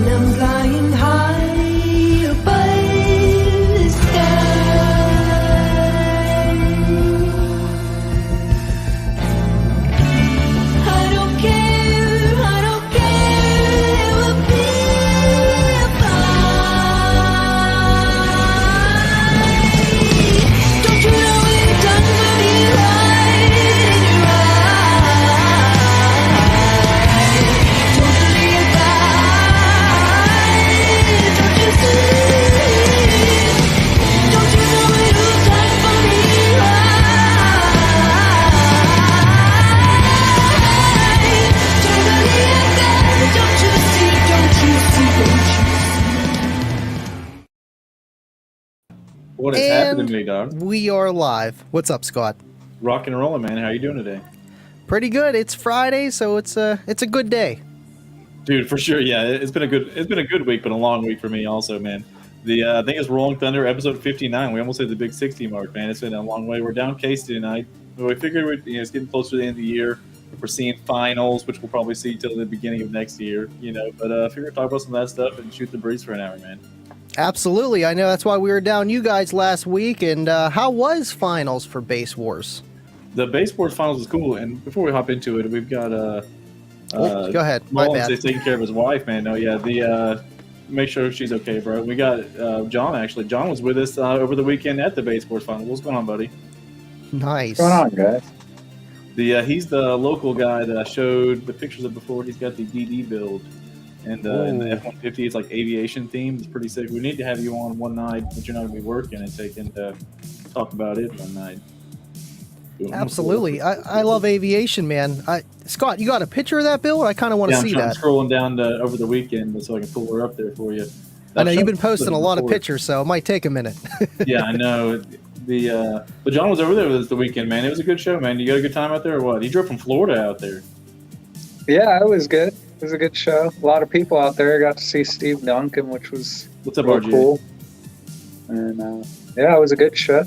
and I'm flying high above the sky. I don't care, it will be fine. Don't you know we've done pretty right in your eyes? Totally advised, don't you see? Don't you know we've done pretty right? Totally advised, don't you see? Don't you see? Don't you? What is happening to me, dog? We are live. What's up, Scott? Rock and rolling, man. How you doing today? Pretty good. It's Friday, so it's a good day. Dude, for sure. Yeah, it's been a good week, but a long week for me also, man. I think it's Rolling Thunder episode 59. We almost hit the big 60 mark, man. It's been a long way. We're down Casey tonight. But we figured it's getting closer to the end of the year. We're seeing finals, which we'll probably see till the beginning of next year, But I figured talk about some of that stuff and shoot the breeze for an hour, man. Absolutely. I know that's why we were down you guys last week. And how was finals for Base Wars? The Base Wars finals is cool. And before we hop into it, we've got Go ahead. My Mullins bad. is taking care of his wife, man. Oh yeah, make sure she's okay, bro. We got John actually. John was with us over the weekend at the Base Sports Final. What's going on, buddy? Nice. What's going on, guys? He's the local guy that I showed the pictures of before. He's got the DD build, and in the F-150, it's like aviation themed. It's pretty sick. We need to have you on one night, but you're not gonna be working, and talk about it one night. Absolutely. I love aviation, man. Scott, you got a picture of that build? I kind of want to see that. I'm scrolling down over the weekend so I can pull her up there for you. I know you've been posting a lot of pictures, so it might take a minute. Yeah, I know. But John was over there with us the weekend, man. It was a good show, man. You got a good time out there or what? He drove from Florida out there. Yeah, it was good. It was a good show. A lot of people out there. Got to see Steve Duncan, which was What's up, really RJ? cool. And yeah, it was a good show.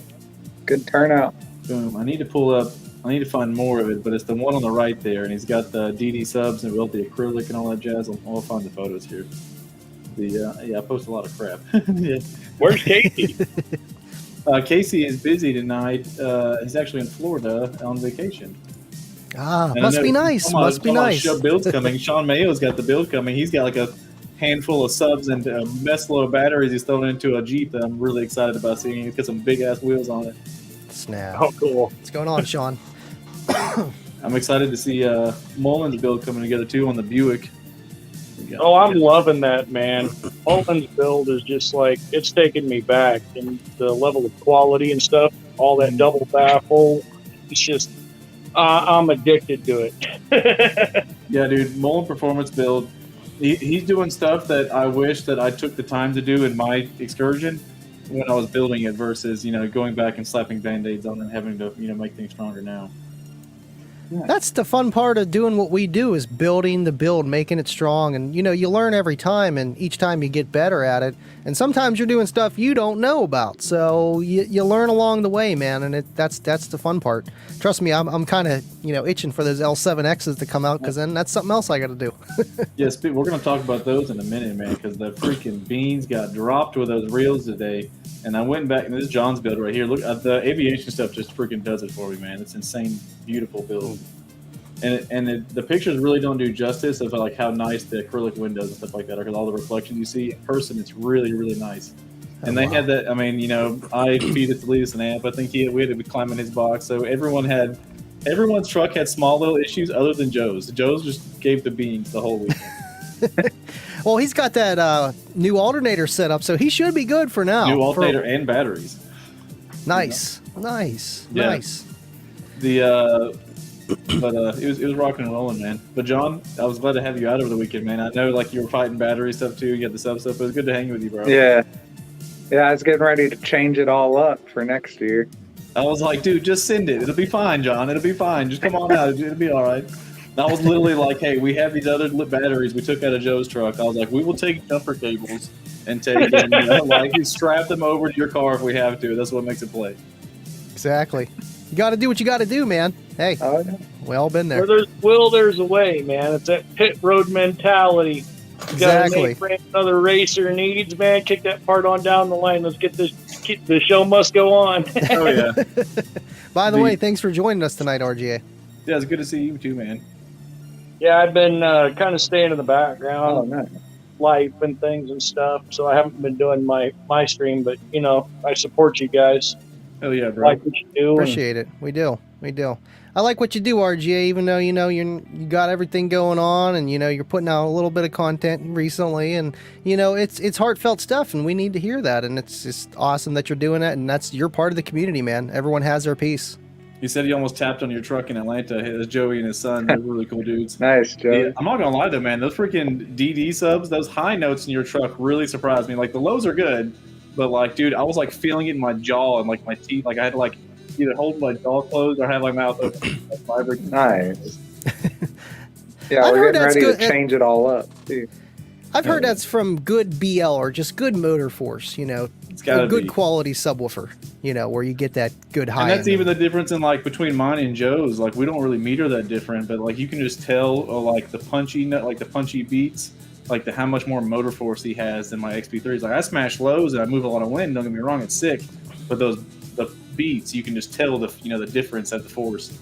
Good turnout. Boom. I need to find more of it, but it's the one on the right there, and he's got the DD subs and built the acrylic and all that jazz. I'll find the photos here. I post a lot of crap. Yeah. Where's Casey? Casey is busy tonight. He's actually in Florida on vacation. Must be nice. Must be nice. Show builds coming. Sean Mayo's got the build coming. He's got like a handful of subs and a mess load of batteries he's thrown into a Jeep that I'm really excited about seeing. He's got some big ass wheels on it. Snap. Oh, cool. What's going on, Sean? I'm excited to see Mullins' build coming together too on the Buick. Oh, I'm loving that, man. Mullins' build is just like, it's taking me back. And the level of quality and stuff, all that double baffle, it's just, I'm addicted to it. Yeah, dude, Mullen Performance build. He's doing stuff that I wish that I took the time to do in my excursion when I was building it versus, going back and slapping Band-Aids on and having to, make things stronger now. That's the fun part of doing what we do is building the build, making it strong. And, you learn every time, and each time you get better at it. And sometimes you're doing stuff you don't know about. So you learn along the way, man. And that's the fun part. Trust me, I'm kind of, itching for those L7Xs to come out because then that's something else I got to do. Yes, we're going to talk about those in a minute, man, because the freaking beans got dropped with those reels today. And I went back, and this is John's build right here. Look, the aviation stuff just freaking does it for me, man. It's insane, beautiful build. And the pictures really don't do justice of like how nice the acrylic windows and stuff like that are, because all the reflections you see in person, it's really, really nice. And they had that. I mean, I feed it to Letus and Amp. I think we had to be climbing his box, so everyone's truck had small little issues other than Joe's. Joe's just gave the beans the whole weekend. Well, he's got that new alternator set up, so he should be good for now. New alternator and batteries. Nice. Yeah. But it was rocking and rolling, man. But John, I was glad to have you out over the weekend, man. I know like you were fighting battery stuff too. You got the sub stuff. But it was good to hang with you, bro. Yeah. I was getting ready to change it all up for next year. I was like, dude, just send it. It'll be fine, John. It'll be fine. Just come on out. It'll be all right. And I was literally like, hey, we have these other batteries we took out of Joe's truck. I was like, we will take jumper cables and take them, you strap them over to your car if we have to. That's what makes it play. Exactly. You got to do what you got to do, man. Hey, we all been there. Where there's will, there's a way, man. It's that pit road mentality. Exactly. Got another racer needs, man. Kick that part on down the line. Let's get this. The show must go on. Oh yeah, By the way, thanks for joining us tonight, RGA. yeah. It's good to see you too, man. Yeah, I've been kind of staying in the Oh, background, nice. life and things and stuff. So I haven't been doing my stream, but I support you guys. Oh yeah, bro. Like what you do. Appreciate it. We do. I like what you do, RGA, even though you got everything going on, and you're putting out a little bit of content recently, and it's heartfelt stuff, and we need to hear that, and it's just awesome that you're doing that, and you're part of the community, man. Everyone has their piece. You said he almost tapped on your truck in Atlanta. It was Joey and his son. They're really cool dudes. Nice, Joe. Yeah, I'm not gonna lie though, man. Those freaking DD subs, those high notes in your truck really surprised me. Like the lows are good, but like, dude, I was like feeling it in my jaw and like my teeth. Like I had to like either hold my jaw closed or have my mouth open. Vibrating. Nice. Yeah, I've we're heard getting that's ready good. to change it all up, too. I've heard that's from good BL or just good motor force, It's gotta a good be. quality subwoofer, where you get that good high And that's end. even the difference in like between mine and Joe's. Like we don't really meter that different, but like you can just tell like the punchy beats, like how much more motor force he has than my XP3s. Like I smash lows and I move a lot of wind. Don't get me wrong, it's sick, but the beats you can just tell the difference at the force.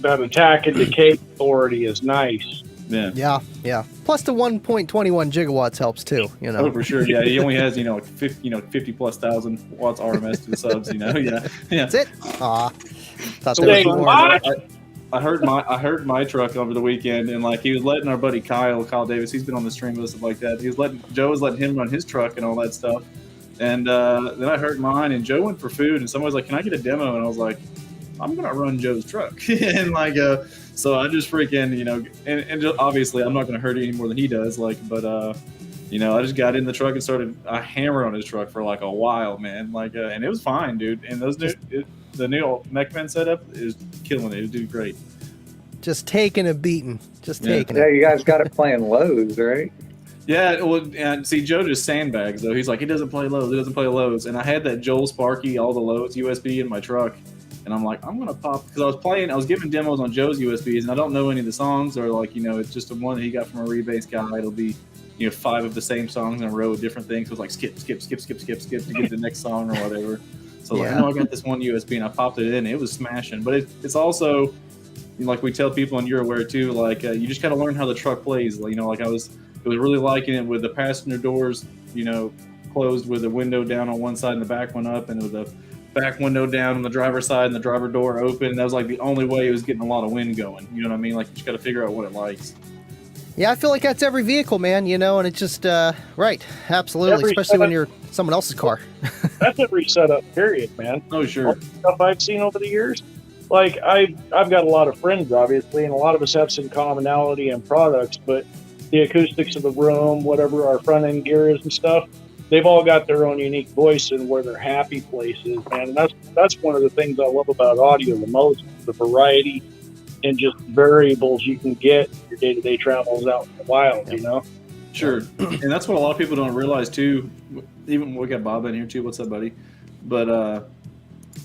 That attack and decay authority is nice. Yeah. Yeah. Plus the 1.21 gigawatts helps too, Oh, for sure. Yeah, he only has like 50 plus thousand watts RMS to the subs. Yeah. That's it. Aw. Thought So there was Dang, more. what? I heard my truck over the weekend, and like he was letting our buddy Kyle Davis, he's been on the stream with us and stuff like that. Joe was letting him run his truck and all that stuff. And then I heard mine, and Joe went for food, and someone was like, "Can I get a demo?" And I was like, "I'm gonna run Joe's truck." And like, so I just freaking, and just, obviously I'm not gonna hurt it any more than he does. Like, but I just got in the truck and started hammer on his truck for like a while, man. Like, and it was fine, dude. And the new MechMen setup is killing it. It's doing great. Just taking a beating. Just Yeah. taking Yeah, it. you guys got it playing lows, right? Yeah, well, and see, Joe just sandbags though. He's like, he doesn't play lows. And I had that Joel Sparky, all the lows USB in my truck, and I'm like, I'm gonna pop because I was giving demos on Joe's USBs, and I don't know any of the songs, or like, it's just the one that he got from a rebase guy. It'll be 5 of the same songs in a row with different things. So it's like skip to get to the next song or whatever. So like, I know I got this one USB and I popped it in. It was smashing, but it's also like we tell people, and you're aware too. Like you just gotta learn how the truck plays. Like I was really liking it with the passenger doors, closed with the window down on one side and the back one up, and with the back window down on the driver's side and the driver door open. That was like the only way it was getting a lot of wind going. You know what I mean? Like you just got to figure out what it likes. Yeah, I feel like that's every vehicle, man, and it's just, right. Absolutely. Every Especially when setup. you're someone else's car. That's every setup, period, man. Oh, All sure. the stuff I've seen over the years. Like I've got a lot of friends, obviously, and a lot of us have some commonality in products, but the acoustics of the room, whatever our front end gear is and stuff, they've all got their own unique voice and where their happy place is, man. And that's one of the things I love about audio the most, the variety and just variables you can get your day-to-day travels out in the wild, Sure. And that's what a lot of people don't realize too. Even we got Bob in here too. What's up, buddy? But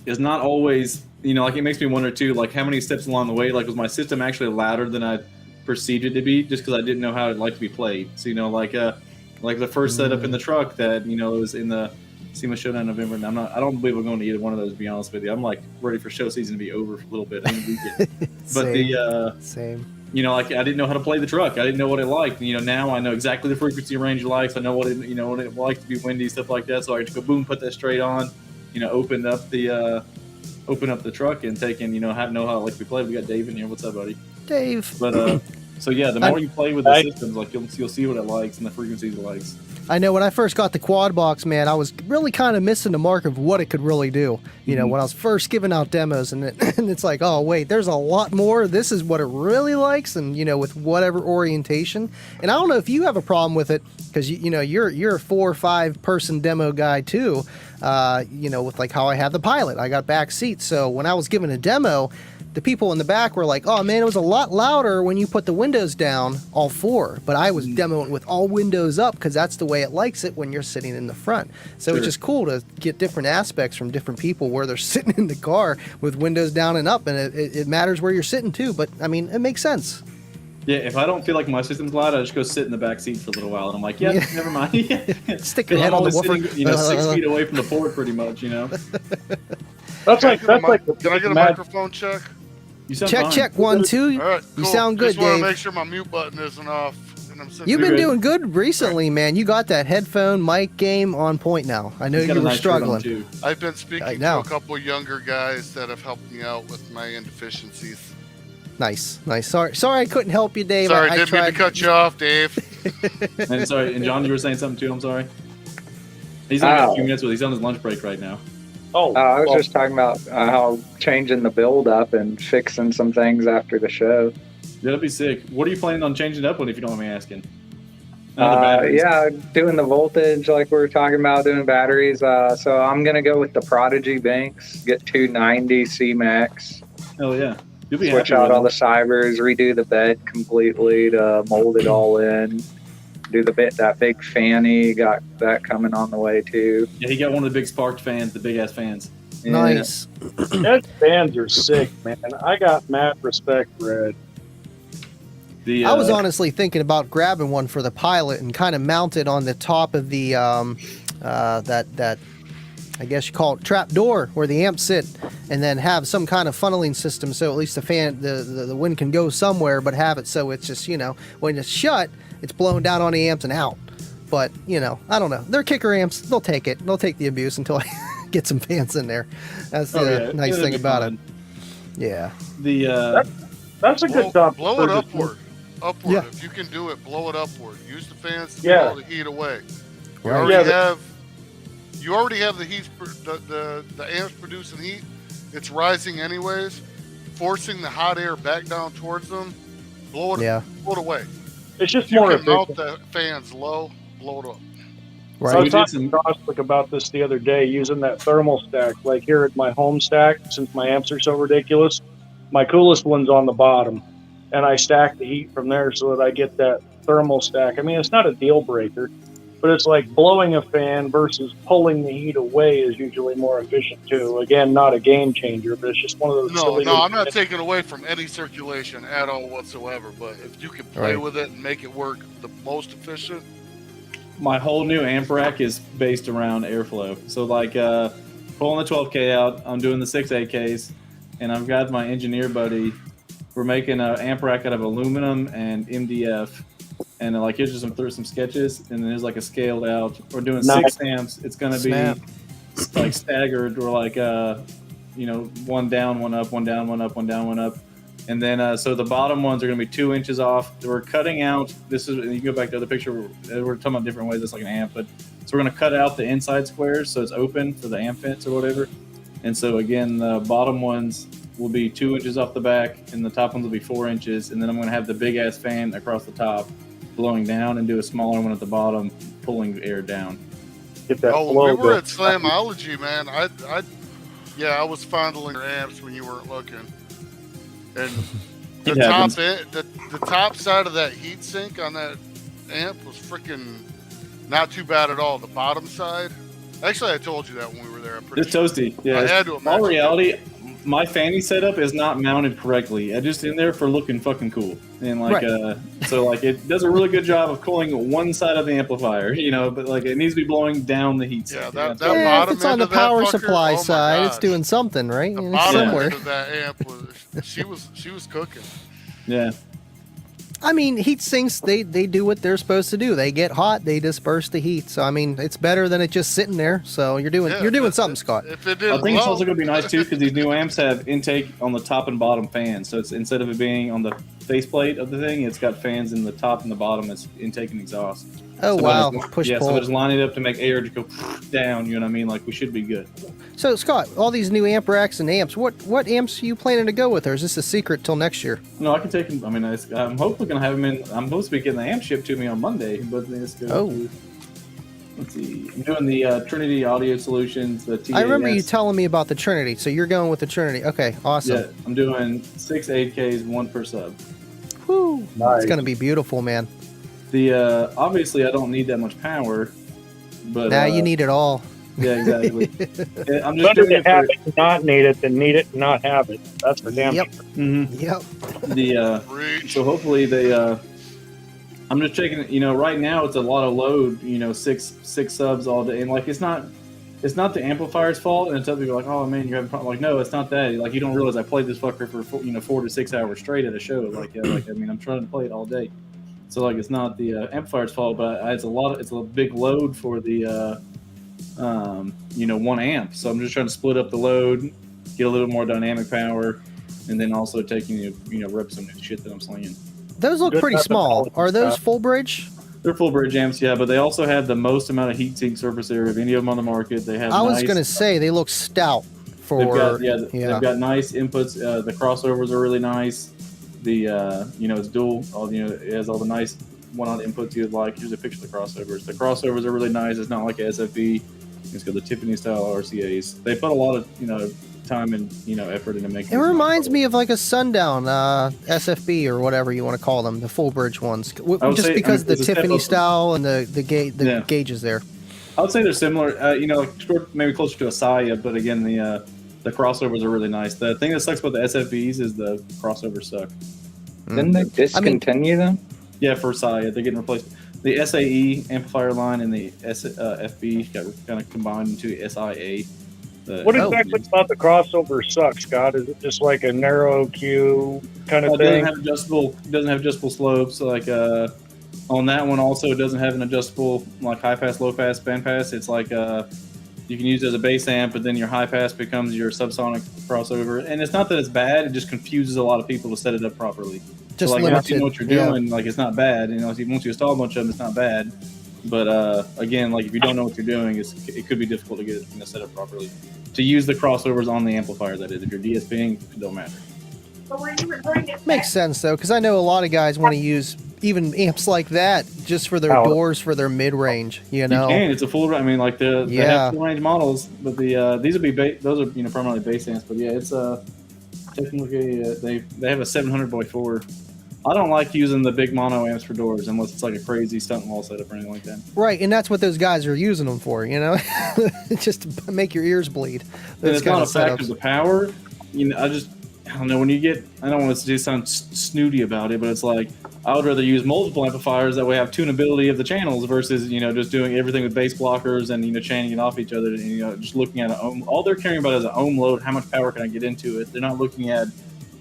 it's not always, like it makes me wonder too, like how many steps along the way, like was my system actually louder than I perceived it to be, just because I didn't know how it'd like to be played. So like the first setup in the truck that it was in the SEMA Showdown in November, and I don't believe we're going to either one of those, to be honest with you. I'm like ready for show season to be over for a little bit. But Same. like I didn't know how to play the truck. I didn't know what it liked. Now I know exactly the frequency range it likes. I know what it likes to be windy, stuff like that. So I just go boom, put that straight on, open up the truck and take in, know how it likes to be played. We got Dave in here. What's up, buddy? Dave. But so yeah, the more you play with the systems, like you'll see what it likes and the frequencies it likes. I know when I first got the quad box, man, I was really kind of missing the mark of what it could really do. When I was first giving out demos, and it's like, oh wait, there's a lot more. This is what it really likes, and with whatever orientation. And I don't know if you have a problem with it, because you're a 4 or 5 person demo guy too. With like how I have the Pilot, I got back seats. So when I was giving a demo, the people in the back were like, oh man, it was a lot louder when you put the windows down, all 4. But I was demoing with all windows up because that's the way it likes it when you're sitting in the front. So Sure. it's just cool to get different aspects from different people where they're sitting in the car with windows down and up. And it matters where you're sitting too. But I mean, it makes sense. Yeah, if I don't feel like my system's loud, I just go sit in the back seat for a little while, and I'm like, yeah, Yeah. never mind. Stick your I'm head on the always woofer. sitting, 6 feet away from the port, pretty much. That's Can I like get a that's like the can I get a mad- microphone check? You sound Check, fine. check, 1, 2. All right, You cool. sound good, Just want Dave. to make sure my mute button isn't off. And I'm sitting You've here. been good. doing good recently, man. You got that headphone mic game on point now. I know He's got you a were nice shirt on, struggling. too. I've been I speaking know. to a couple younger guys that have helped me out with my indeficiencies. Nice, nice. Sorry, I couldn't help you, Dave. Sorry, I didn't mean tried. to cut you off, Dave. And sorry, and John, you were saying something too. I'm sorry. He's only got a few Oh. minutes with. He's on his lunch break right now. I was well, just talking about how changing the build up and fixing some things after the show. That'll be sick. What are you planning on changing up with, if you don't mind me asking? The batteries. Yeah, doing the voltage like we were talking about, doing batteries. So I'm gonna go with the Prodigy Banks. Get 290 C-Max. Hell yeah. You'll be Switch happy out with all the it. cybers, redo the bed completely to mold it all in. Do that big fanny, got that coming on the way too. Yeah, he got one of the big sparked fans, the big ass fans. Yeah. Nice. Those fans are sick, man. I got mad respect for Ed. I was honestly thinking about grabbing one for the pilot and kind of mount it on the top of the that I guess you call it trap door where the amps sit, and then have some kind of funneling system so at least the fan the wind can go somewhere, but have it so it's just when it's shut, it's blowing down on the amps and out. But I don't know. They're kicker amps. They'll take it. They'll take the abuse until I get some fans in there. That's the nice that'd thing be about fun. it. Yeah. That's a good topic. Blow it upward. Upward. Yeah. If you can do it, blow it upward. Use the fans to Yeah. blow the heat away. You Right. already have the heat, the amps producing heat. It's rising anyways, forcing the hot air back down towards them. Blow it away. It's just If you more can mount efficient. the fans low, blow it up. I Right. was we did talking to Cosmic about this the other day, using that thermal stack. Like here at my home stack, since my amps are so ridiculous, my coolest one's on the bottom, and I stack the heat from there so that I get that thermal stack. I mean, it's not a deal breaker, but it's like blowing a fan versus pulling the heat away is usually more efficient too. Again, not a game changer, but it's just one of those. No, silly no, little I'm not things. taking away from any circulation at all whatsoever. But if you can play Right. with it and make it work the most efficient, My whole new amp rack is based around airflow. So like pulling the 12K out, I'm doing the 6 8Ks, and I've got my engineer buddy. We're making an amp rack out of aluminum and MDF, and like here's just some sketches, and then there's like a scaled out. We're doing Nice. 6 amps. It's gonna Snap. be like staggered, or like one down, one up, one down, one up, one down, one up. And then, so the bottom ones are going to be 2 inches off. We're cutting out. This is. You go back to the other picture. We're talking about different ways. It's like an amp, but so we're going to cut out the inside squares so it's open for the amp fence or whatever. And so again, the bottom ones will be 2 inches off the back, and the top ones will be 4 inches. And then I'm going to have the big ass fan across the top, blowing down, and do a smaller one at the bottom, pulling air down. Get that oh, flow when we were going. at Slamology, man, I was fondling your amps when you weren't looking. And the It happens. the top side of that heat sink on that amp was freaking not too bad at all. The bottom side, actually, I told you that when we were there. I'm pretty It's sure. toasty. Yeah. I had to In imagine. all reality, my fanny setup is not mounted correctly. I just in there for looking fucking cool, and like so like it does a really good job of cooling one side of the amplifier, but like it needs to be blowing down the heat. Yeah, sink. that Yeah, if bottom it's on end the of that power fucker, supply oh my side, it's gosh. doing something, right? The It's bottom somewhere. end of that amp was she was cooking. Yeah. I mean, heat sinks, they do what they're supposed to do. They get hot, they disperse the heat. So I mean, it's better than it just sitting there. So you're doing something, Scott. If it I didn't think it's blow, also going to be nice too because these new amps have intake on the top and bottom fans. So it's instead of it being on the faceplate of the thing, it's got fans in the top and the bottom. It's intake and exhaust. Oh So wow, it's- push yeah, pull. so it's lining it up to make air to go down. You know what I mean? Like we should be good. So Scott, all these new amp racks and amps, what amps are you planning to go with, or is this a secret till next year? No, I can take them. I mean, I'm hopefully going to have them in. I'm supposed to be getting the amp shipped to me on Monday, but let's go. Oh. Let's see. I'm doing the Trinity Audio Solutions. The TAS. I remember you telling me about the Trinity. So you're going with the Trinity. Okay, awesome. Yeah, I'm doing 6 8Ks, 1 per sub. Whew. Nice. It's gonna be beautiful, man. The obviously I don't need that much power, but Now you need it all. Yeah, exactly. Yeah, I'm just Better doing to it have for it and not need it than need it and not have it. That's for damn Yep. sure. Yep. the. Reach. So hopefully they. I'm just checking. You know, right now it's a lot of load. You know, six subs all day, and like it's not the amplifier's fault. And some people are like, oh man, you're having problem. Like, no, it's not that. Like, you don't realize I played this fucker for 4 to 6 hours straight at a show. Like, yeah, like I mean, I'm trying to play it all day. So like, it's not the amplifier's fault, but it's a big load for the 1 amp. So I'm just trying to split up the load, get a little more dynamic power, and then also taking rip some new shit that I'm slinging. Those look Good pretty small. methodology, Are those Scott. full bridge? They're full bridge amps, yeah, but they also have the most amount of heatsink surface area of any of them on the market. They have. I was gonna say they look stout for. They've got nice inputs. The crossovers are really nice. The it's dual. It has all the nice one-on inputs you'd like. Here's a picture of the crossovers. The crossovers are really nice. It's not like a SFB. It's got the Tiffany style RCAs. They put a lot of time and effort into making. It reminds me of like a Sundown SFB or whatever you want to call them, the full bridge ones. Just because the Tiffany style and the gauges there. I would say they're similar. Maybe closer to a Saya, but again, the crossovers are really nice. The thing that sucks about the SFBs is the crossovers suck. Didn't they discontinue them? Yeah, for Saya, they're getting replaced. The SAE amplifier line and the FB got kind of combined into SIA. What exactly about the crossover sucks, Scott? Is it just like a narrow Q kind of thing? It doesn't have adjustable slopes. Like on that one, also it doesn't have an adjustable like high pass, low pass, band pass. It's like you can use it as a bass amp, but then your high pass becomes your subsonic crossover. And it's not that it's bad; it just confuses a lot of people to set it up properly. Just so, like, once you know what you're doing, yeah. like it's not bad. Once you install a bunch of them, it's not bad. But again, like if you don't know what you're doing, it could be difficult to get it set up properly. To use the crossovers on the amplifier, that is. If you're DSPing, it don't matter. Makes sense though, because I know a lot of guys want to use even amps like that just for their doors for their mid range. You know, you can. It's a full. I mean, like they have full range models, but these would be those are primarily bass amps. But yeah, it's technically they have a 700x4. I don't like using the big mono amps for doors unless it's like a crazy stunt wall setup or anything like that. Right, and that's what those guys are using them for, just to make your ears bleed. It's not a factor of the power. I don't know, when you get, I don't want to sound snooty about it, but it's like, I would rather use multiple amplifiers that way have tunability of the channels versus, just doing everything with bass blockers and, chaining it off each other and, just looking at all they're caring about is an ohm load, how much power can I get into it. They're not looking at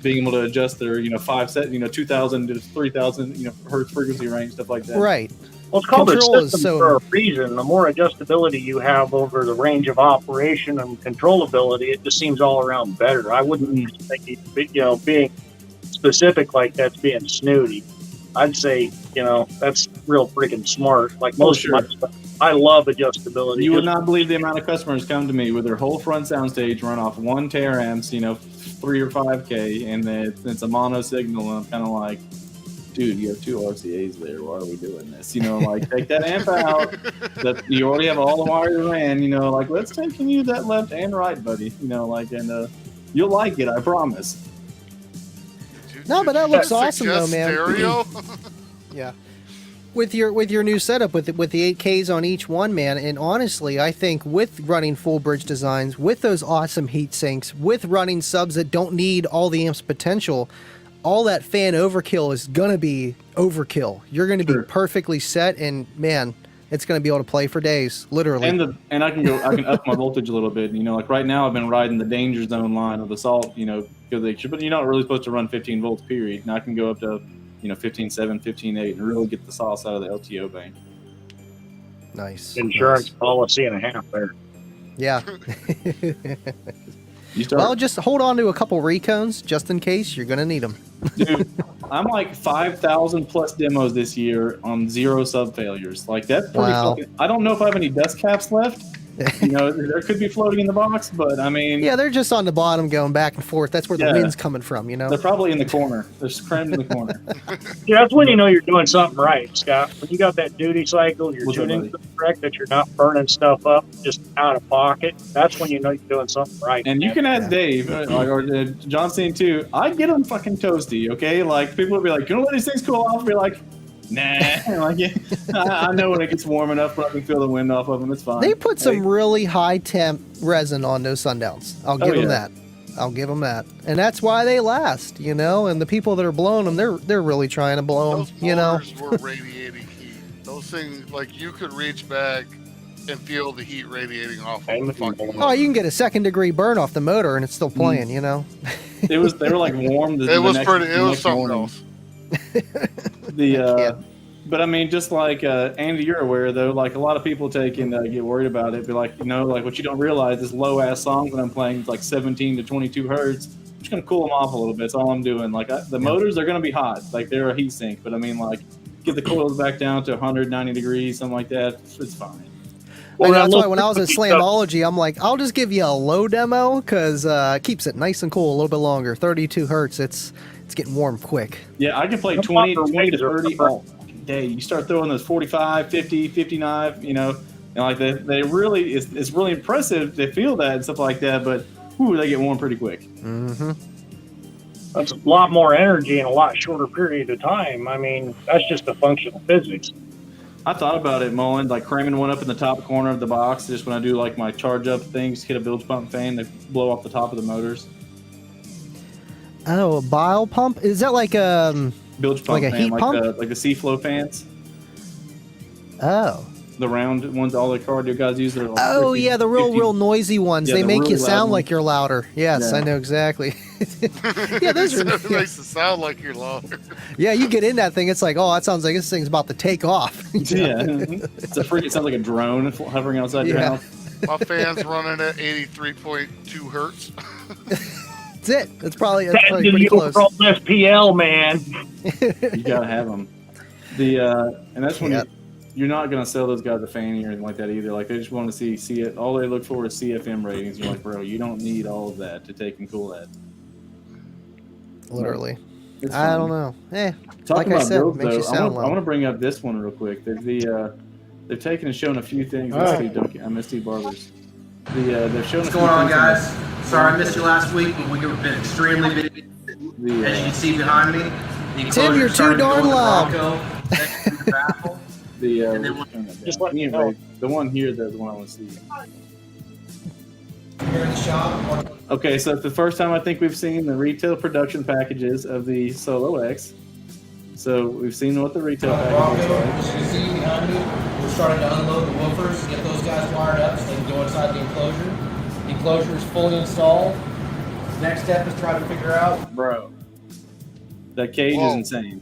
being able to adjust their 2,000 to 3,000 hertz frequency range, stuff like that. Right. Well, it's called a system for a reason. The more adjustability you have over the range of operation and controllability, it just seems all around better. I wouldn't think being specific like that's being snooty. I'd say that's real freaking smart. Like most of my stuff, I love adjustability. You would not believe the amount of customers come to me with their whole front soundstage run off 1 tera amps, 3 or 5K, and it's a mono signal, and I'm kind of like, dude, you have 2 RCAs there. Why are we doing this? Like, take that amp out. You already have all the wires ran. Like, let's take and use that left and right, buddy. And you'll like it, I promise. No, but that looks awesome, though, man. Stereo? Yeah. With your new setup, with the 8Ks on each one, man, and honestly, I think with running full bridge designs, with those awesome heat sinks, with running subs that don't need all the amps potential, all that fan overkill is gonna be overkill. You're gonna be perfectly set, and man, it's gonna be able to play for days, literally. And I can up my voltage a little bit. Like right now, I've been riding the danger zone line of the salt. But you're not really supposed to run 15 volts, period. And I can go up to 15.7, 15.8, and really get the sauce out of the LTO bank. Nice. Insurance policy and a half there. Yeah. Well, just hold on to a couple recones just in case you're gonna need them. Dude, I'm like 5,000 plus demos this year on 0 sub failures. Like that's pretty fucking. I don't know if I have any dust caps left. There could be floating in the box, but I mean, yeah, they're just on the bottom going back and forth. That's where the wind's coming from. They're probably in the corner. They're crammed in the corner. Yeah, that's when you know you're doing something right, Scott. When you got that duty cycle, you're tuning correct, that you're not burning stuff up just out of pocket. That's when you know you're doing something right. And you can ask Dave or John Cena too. I get them fucking toasty, okay? Like people will be like, "You know let these things cool off?" Be like, Nah, like I know when it gets warm enough where I can feel the wind off of them. It's fine. They put some really high temp resin on those Sundowns. I'll give them that. I'll give them that. And that's why they last, you know. And the people that are blowing them, they're really trying to blow them, you know. Those motors were radiating heat. Those things, like you could reach back and feel the heat radiating off of the fucking motor. Oh, you can get a 2nd-degree burn off the motor and it's still playing, you know. They were like warm. It was something else. But I mean, just like Andy, you're aware though, like a lot of people take and get worried about it. Be like, you know, like what you don't realize is low ass songs that I'm playing, it's like 17 to 22 hertz. I'm just gonna cool them off a little bit. That's all I'm doing. Like the motors, they're gonna be hot, like they're a heat sink. But I mean, like get the coils back down to 190 degrees, something like that. It's fine. Well, that's why when I was at Slamology, I'm like, I'll just give you a low demo because it keeps it nice and cool a little bit longer. 32 hertz, it's getting warm quick. Yeah, I can play 20 to 30 all day. You start throwing those 45, 50, 59, you know, and like they really, it's really impressive to feel that and stuff like that, but whew, they get warm pretty quick. Mm-hmm. That's a lot more energy in a lot shorter period of time. I mean, that's just a function of physics. I thought about it, Mullen, like cramming one up in the top corner of the box, just when I do like my charge up things, hit a bilge pump fan, they blow off the top of the motors. Oh, a bile pump? Is that like bilge pump like a fan, heat pump? Like the C-flow fans? Oh. The round ones all the cardio guys use. Like oh, yeah, the real noisy ones. Yeah, they make really you sound ones. like you're louder. Yes, Yeah. I know exactly. Yeah, those are. It makes it sound like you're louder. Yeah, you get in that thing, it's like, oh, that sounds like this thing's about to take off. Yeah, it's a freak. It sounds like a drone hovering outside your house. My fan's running at 83.2 hertz. That's it. That's probably That's pretty the close. overall SPL, man. You gotta have them. And that's when you're not gonna sell those guys a fanny or anything like that either. Like they just want to see it. All they look for is CFM ratings. You're like, bro, you don't need all of that to take and cool that. Literally. It's I fun. don't know. Talking like I about said, builds, makes you though, sound I loud. want to bring up this one real quick. They've taken and shown a few things. I missed Steve Barber's. They've shown. What's going on, guys? Sorry I missed you last week, but we've been extremely busy. As you can see behind me, the Tim, you're enclosure started too darn going to loud. Bronco, next to the baffle. Just let me know. The one here, the one I want to see. Here in the shop. Okay, so it's the first time I think we've seen the retail production packages of the Solo X. So we've seen what the retail package looks like. As you can see behind me, we're starting to unload the woofers and get those guys wired up so they can go inside the enclosure. The enclosure is fully installed. Next step is try to figure out Bro, that cage is insane.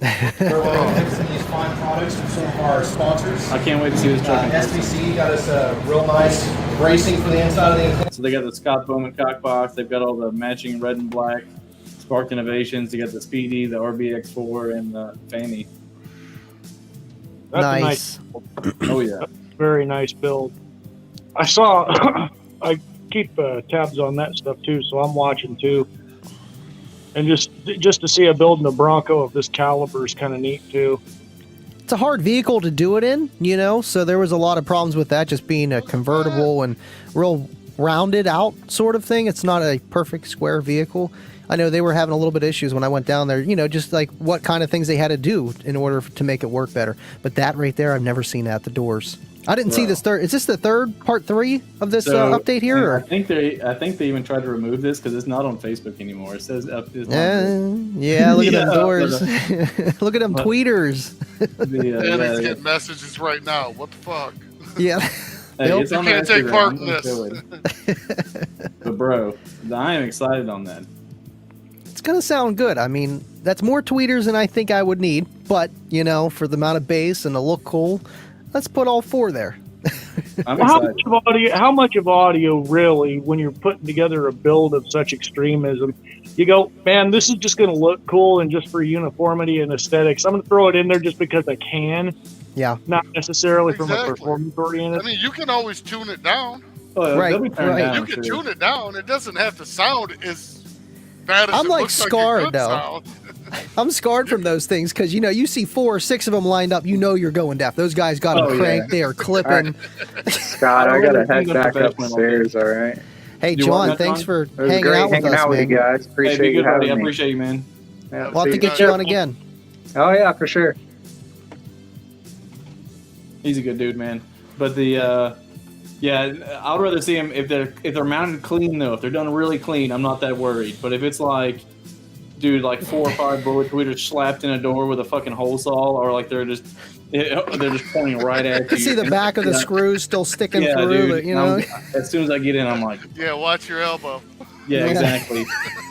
where we're going to mix these fine products from some of our sponsors. I can't wait to see this truck. in person. SBC got us a real nice bracing for the inside of the enclosure. So they got the Scott Bowman cock box. They've got all the matching red and black Spark Innovations. They got the Speedy, the RBX4, and the Fanny. That's Nice. a nice, Oh yeah. very nice build. I saw, I keep tabs on that stuff too, so I'm watching too. And just to see a build in a Bronco of this caliber is kind of neat too. It's a hard vehicle to do it in, you know, so there was a lot of problems with that just being a convertible and real rounded out sort of thing. It's not a perfect square vehicle. I know they were having a little bit of issues when I went down there, you know, just like what kind of things they had to do in order to make it work better. But that right there, I've never seen at the doors. I didn't see this third. Is this the third part 3 of this update here? Or? I think they even tried to remove this because it's not on Facebook anymore. It says up. Yeah, look at them doors. Look at them tweeters. And he's getting messages right now. What the fuck? Yeah. Hey, it's You on can't my take Instagram. part I'm in gonna show it. But bro, I am excited on that. It's going to sound good. I mean, that's more tweeters than I think I would need. But, you know, for the amount of bass and to look cool, let's put all 4 there. I'm Well, excited. how much of audio really, when you're putting together a build of such extremism, you go, man, this is just going to look cool and just for uniformity and aesthetics. I'm going to throw it in there just because I can, Yeah. not necessarily from a Exactly. performance oriented. I mean, you can always tune it down. Oh, Right, they'll be turned right. down, You I'm can sure. tune it down. It doesn't have to sound as bad as I'm it like looks scarred, like it could though. sound. I'm scarred from those things because, you know, you see 4 or 6 of them lined up, you know you're going deaf. Those guys got them Oh, yeah. cranked. They are clipping. Scott, I gotta head back upstairs. All right. Hey, You want John, that, thanks John? for It was hanging great out with hanging us, out with man. you guys. Hey, Appreciate be you good, buddy. having I me. appreciate you, man. Yeah, We'll have see to you. get you on again. Oh yeah, for sure. He's a good dude, man. But the yeah, I'd rather see him if they're mounted clean though. If they're done really clean, I'm not that worried. But if it's like, dude, like 4 or 5 bullet tweeters slapped in a door with a fucking hole saw, or like they're just pointing right at you. You see the back of the screws still sticking Yeah, through, dude. but, you know. As soon as I get in, I'm like, Yeah, watch your elbow. yeah, exactly.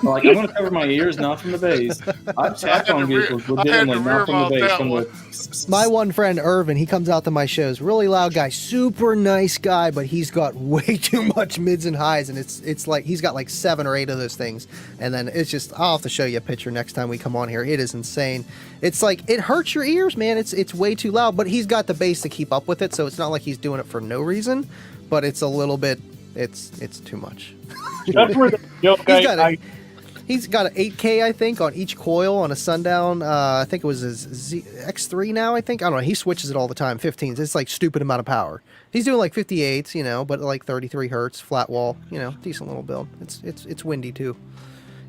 Like, I'm going to cover my ears, not from the base. I've tapped on vehicles legitimately, not from the base. From the... My one friend, Irvin, he comes out to my shows. Really loud guy, super nice guy, but he's got way too much mids and highs, and it's like he's got like 7 or 8 of those things. And then it's just, I'll have to show you a picture next time we come on here. It is insane. It's like, it hurts your ears, man. It's way too loud, but he's got the bass to keep up with it, so it's not like he's doing it for no reason, but it's a little bit, it's too much. That's where the joke He's got an 8K, I think, on each coil on a Sundown. I think it was his X3 now, I think. I don't know. He switches it all the time. 15s. It's like stupid amount of power. He's doing like 58s, you know, but like 33 hertz, flat wall, you know, decent little build. It's windy too.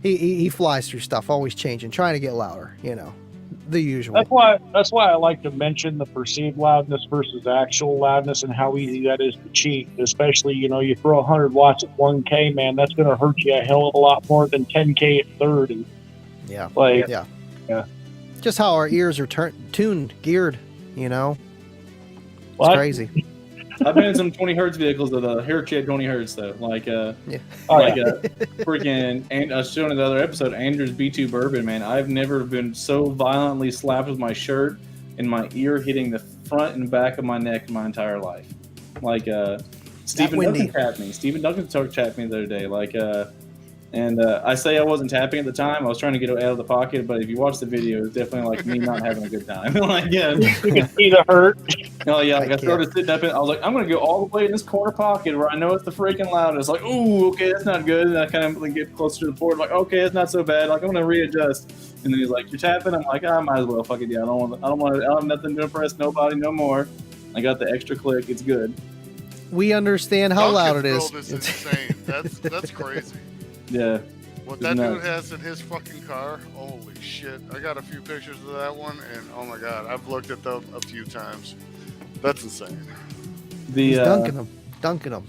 He flies through stuff, always changing, trying to get louder, you know. The usual. That's why I like to mention the perceived loudness versus actual loudness and how easy that is to cheat. Especially, you know, you throw 100 watts at 1K, man, that's going to hurt you a hell of a lot more than 10K at 30. Yeah. Like, yeah. Just how our ears are tuned, geared, you know. It's What? crazy. I've been in some 20 hertz vehicles with a hair chip 20 hertz though. Like freaking, and I was showing in the other episode, Andrew's B2 bourbon, man. I've never been so violently slapped with my shirt and my ear hitting the front and back of my neck in my entire life. Like Stephen Duncan tapped me. Stephen Duncan tapped me the other day. Like and I say I wasn't tapping at the time. I was trying to get it out of the pocket, but if you watch the video, it's definitely like me not having a good time. Like, yeah. You can see the hurt. Oh yeah, like I started sitting up and I was like, I'm gonna go all the way in this corner pocket where I know it's the freaking loudest. Like, ooh, okay, that's not good. And I kind of like get closer to the port, like, okay, it's not so bad. Like, I'm gonna readjust. And then he's like, you're tapping. I'm like, I might as well. Fuck it, yeah. I don't have nothing to impress nobody no more. I got the extra click. It's good. We understand how loud it is. Is insane. That's crazy. Yeah. What that dude has in his fucking car, holy shit. I got a few pictures of that one, and oh my god, I've looked at them a few times. That's insane. He's dunking them.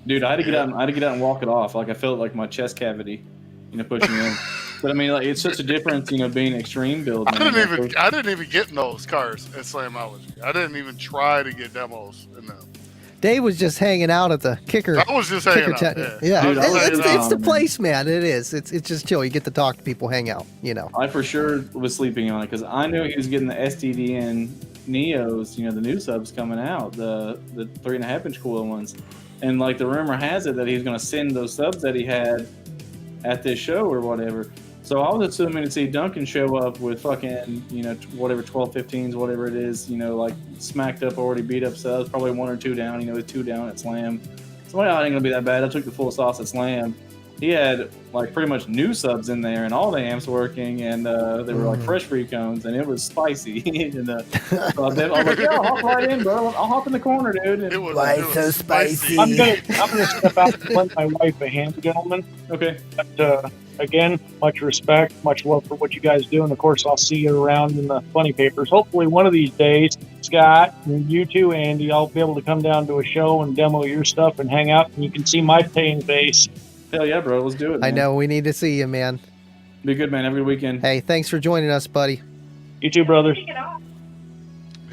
Dude, I had to get out and walk it off. Like, I felt like my chest cavity, you know, pushing in. But I mean, like, it's such a difference, you know, being extreme build. I didn't even get in those cars at Slamology. I didn't even try to get demos in them. Dave was just hanging out at the kicker. I was just hanging out. Yeah, Dude, it's the place, man. It is. It's just chill. You get to talk to people, hang out. You know. I for sure was sleeping on it because I knew he was getting the STDN Neos. You know, the new subs coming out, the 3.5-inch coil ones, and like the rumor has it that he's going to send those subs that he had at this show or whatever. So I was assuming to see Duncan show up with fucking, you know, whatever 12-15s, whatever it is, you know, like smacked up, already beat up subs, probably 1 or 2 down, you know, with 2 down at Slam. So I ain't gonna be that bad. I took the full sauce at Slam. He had like pretty much new subs in there and all the amps working, and they were like fresh free cones, and it was spicy. And so I was like, yeah, I'll hop right in, bro. I'll hop in the corner, dude. And It was so spicy. I'm gonna step out and lend my wife a hand, gentlemen. okay. But, again, much respect, much love for what you guys do, and of course, I'll see you around in the funny papers. Hopefully, one of these days, Scott, and you too, Andy, I'll be able to come down to a show and demo your stuff and hang out, and you can see my pain face. Hell yeah, bro. Let's do it, man. I know. We need to see you, man. Be good, man. Every weekend. Hey, thanks for joining us, buddy. You too, brothers.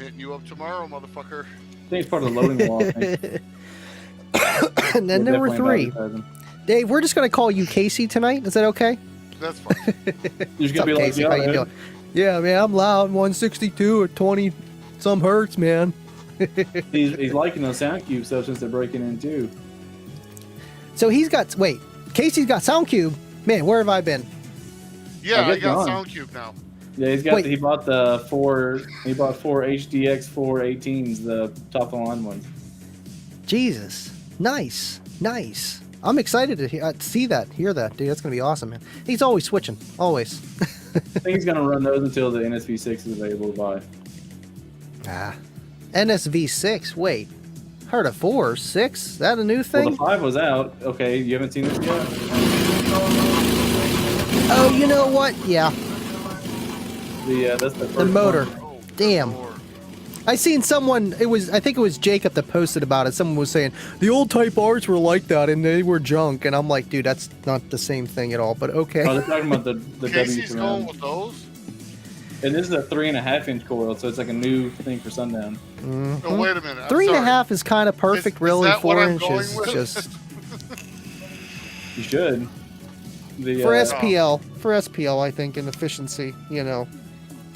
hitting you up tomorrow, motherfucker. I think it's part of the loading wall thing. And then number 3. Dave, we're just going to call you Casey tonight. Is that okay? That's fine. You're What's gonna up, be like, Casey? How you doing? Yeah, man, I'm loud. 162 at 20 some hertz, man. he's liking those sound cube stuff since they're breaking in too. So Casey's got Soundcube. Man, where have I been? Yeah, I got gone. Soundcube now. Yeah, he bought the 4 HDX 418s, the top of the line ones. Jesus. Nice. I'm excited to hear that, dude. That's going to be awesome, man. He's always switching. Always. I think he's gonna run those until the NSV6 is available to buy. NSV6. Wait. Heard of 4, 6? Is that a new thing? Well, the 5 was out. Okay, you haven't seen this yet? Oh, you know what? Yeah. That's the first The motor. Oh, good Damn. Lord. I seen someone. I think it was Jacob that posted about it. Someone was saying the old Type R's were like that and they were junk, and I'm like, dude, that's not the same thing at all. But okay. Oh, they're talking about the Casey's W going surround. with those. And this is a 3.5-inch coil, so it's like a new thing for Sundown. Oh, wait a minute. I'm 3.5 sorry. is kind of perfect, Is really. that what 4 I'm going inches with? just You should. The, for SPL. For SPL, I think in efficiency,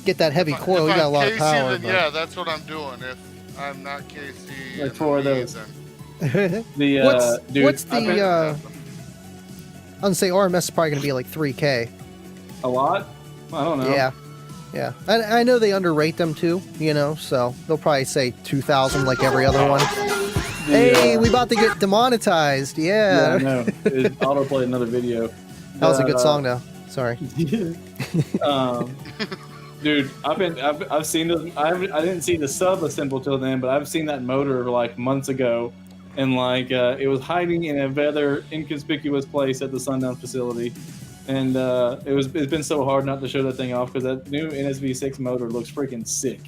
get that heavy coil. If You got a I'm lot Casey, of power. then yeah, that's what I'm doing. If I'm not Casey, Like and 4 of me, those. then- The dude, what's I've been- the? I'm gonna say RMS is probably gonna be like 3K. a lot? I don't know. Yeah. I know they underrate them too. So they'll probably say 2,000 like every other one. Hey, we about to get demonetized. Yeah, I Yeah. know. It autoplayed another video. That was a good song, though. Sorry. Dude, I've seen this. I didn't see the sub assemble till then, but I've seen that motor like months ago, and like it was hiding in a rather inconspicuous place at the Sundown facility, and it's been so hard not to show that thing off because that new NSV6 motor looks freaking sick.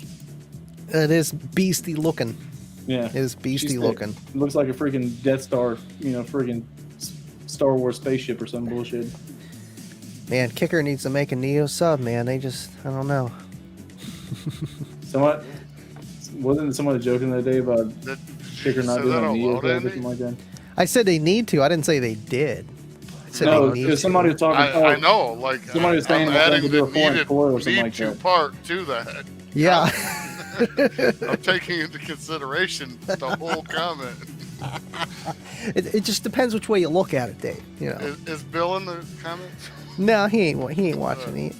It is beastie looking. Yeah, It is beastie She's looking. It looks like a freaking Death Star, freaking Star Wars spaceship or some bullshit. Man, Kicker needs to make a Neo sub, man. I don't know. Wasn't someone joking the other day about Did Kicker you not say doing that a out Neo loud, sub or Andy? something like that? I said they need to. I didn't say they did. I said No, they need it was to. somebody was talking. I know, like Somebody was saying I'm that they adding could do a the foreign needed coil or something need like to that. part to that. Yeah. I'm taking into consideration the whole comment. It just depends which way you look at it, Dave. Is Bill in the comments? No, he ain't watching. All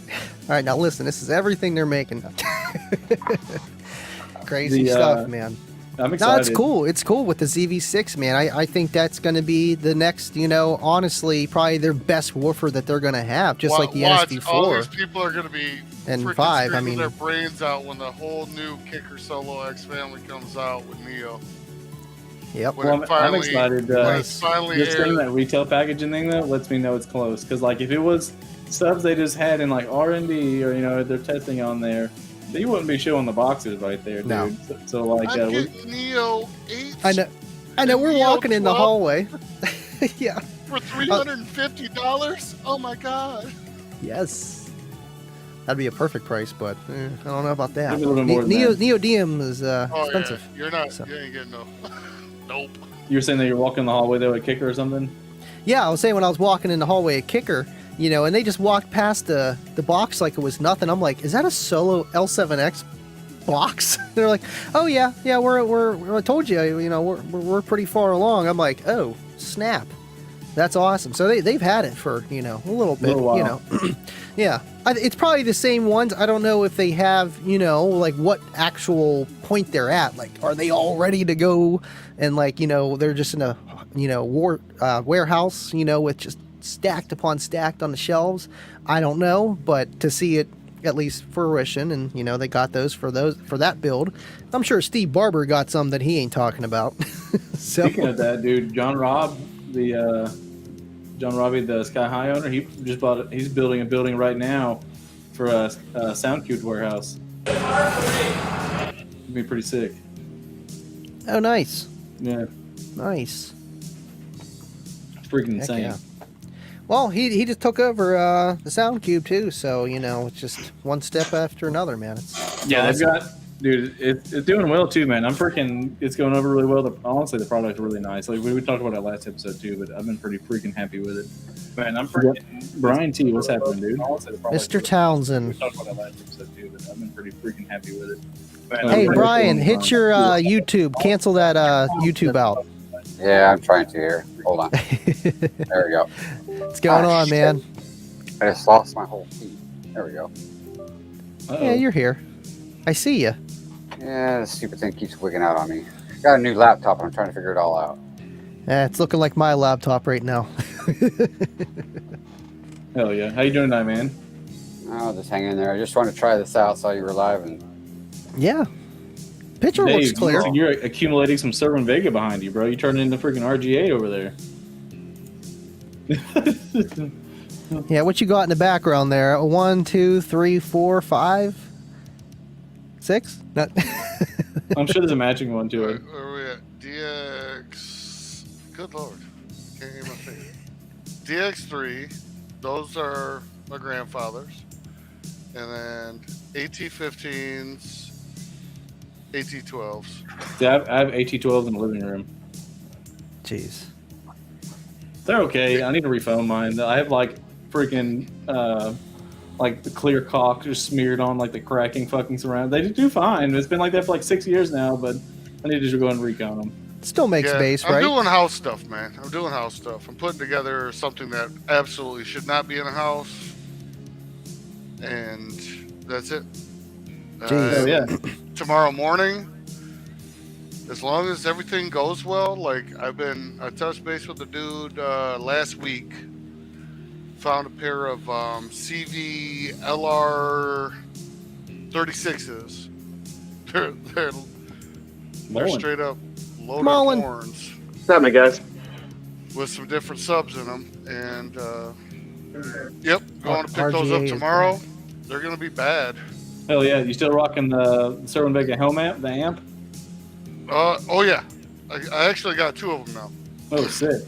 right, now listen. This is everything they're making. Crazy stuff, man. I'm No, excited. it's cool. It's cool with the ZV6, man. I think that's going to be the next, honestly, probably their best woofer that they're going to have, just like the Watch, all these NSV4. people are going to be And freaking 5, I screaming mean- their brains out when the whole new Kicker Solo X family comes out with Neo. Yep. When Well, it I'm finally, excited. when it's finally Just saying aired. that retail packaging thing though lets me know it's close. Because like if it was subs they just had in like R&D or they're testing on there, you wouldn't be showing the boxes right there, dude. No. So like I'm getting Neo 8 I know. We're Neo walking in the 12 hallway. Yeah. for $350. Oh my god! Yes. That'd be a perfect price, but I don't know about that. Maybe a little bit more than Neo that. Neodymium is Oh expensive. yeah, you're not. So. You ain't getting no. Nope. you were saying that you're walking the hallway there with Kicker or something. Yeah, I was saying when I was walking in the hallway at Kicker, and they just walked past the box like it was nothing. I'm like, is that a Solo L7X box? They're like, oh yeah, we're I told you, we're pretty far along. I'm like, oh snap, that's awesome. So they've had it for a little bit, while. Yeah, it's probably the same ones. I don't know if they have like what actual point they're at. Like, are they all ready to go? And like they're just in a warehouse with just stacked upon stacked on the shelves. I don't know, but to see it at least fruition, and they got those for that build. I'm sure Steve Barber got some that he ain't talking about. So Speaking of that, dude, John Robbie, the Sky High owner, he just bought it. He's building a building right now for a SoundCube warehouse. It'd be pretty sick. oh, nice, Yeah, nice. it's freaking Heck insane. yeah. Well, he just took over the SoundCube too, so it's just one step after another, man. Yeah, they've got, dude, it's doing well too, man. It's going over really well. Honestly, the product's really nice. Like we talked about that last episode too, but I've been pretty freaking happy with it. Man, I'm freaking. Brian T, what's happening, dude? Honestly, the product's Mr. Townsend. We talked about that last episode too, but I've been pretty freaking happy with it. Man, Hey, I'm Brian, freaking hit your YouTube. Cancel that YouTube out. Yeah, I'm trying to here. Hold on. There we go. What's going on, man? I just lost my whole feed. There we go. Uh-oh. Yeah, you're here. I see you. Yeah, this stupid thing keeps wigging out on me. Got a new laptop and I'm trying to figure it all out. It's looking like my laptop right now. Hell yeah. How you doing tonight, man? Oh, just hang in there. I just wanted to try this out. Saw you were live and Yeah. Picture looks Dave, clear. you're accumulating some Servant Vega behind you, bro. You turned into freaking RG8 over there. Yeah, what you got in the background there? 1, 2, 3, 4, 5. 6? Not. I'm sure there's a matching one to it. Where are we at? DX. Good lord. Can't hear my finger. DX3. Those are my grandfather's. And then AT15s, AT12s. See, I have AT12s in the living room. Jeez. They're okay. I need to refone mine. I have like freaking like the clear caulk just smeared on like the cracking fucking surround. They do fine. It's been like that for like 6 years now, but I need to just go and recount them. Still makes space, I'm right? doing house stuff, man. I'm doing house stuff. I'm putting together something that absolutely should not be in a house, and that's it. Jeez. Oh yeah. Tomorrow morning, as long as everything goes well, like I touched base with the dude last week. Found a pair of CV LR 36s. They're Mullen. straight up loaded Mullen. horns What's happening, guys? with some different subs in them, and yep, going to pick those RGA up is tomorrow. They're gonna be bad. Hell yeah. You still rocking the Serwin Vega helm amp, the amp? Oh yeah, I actually got 2 of them now. Oh, sick.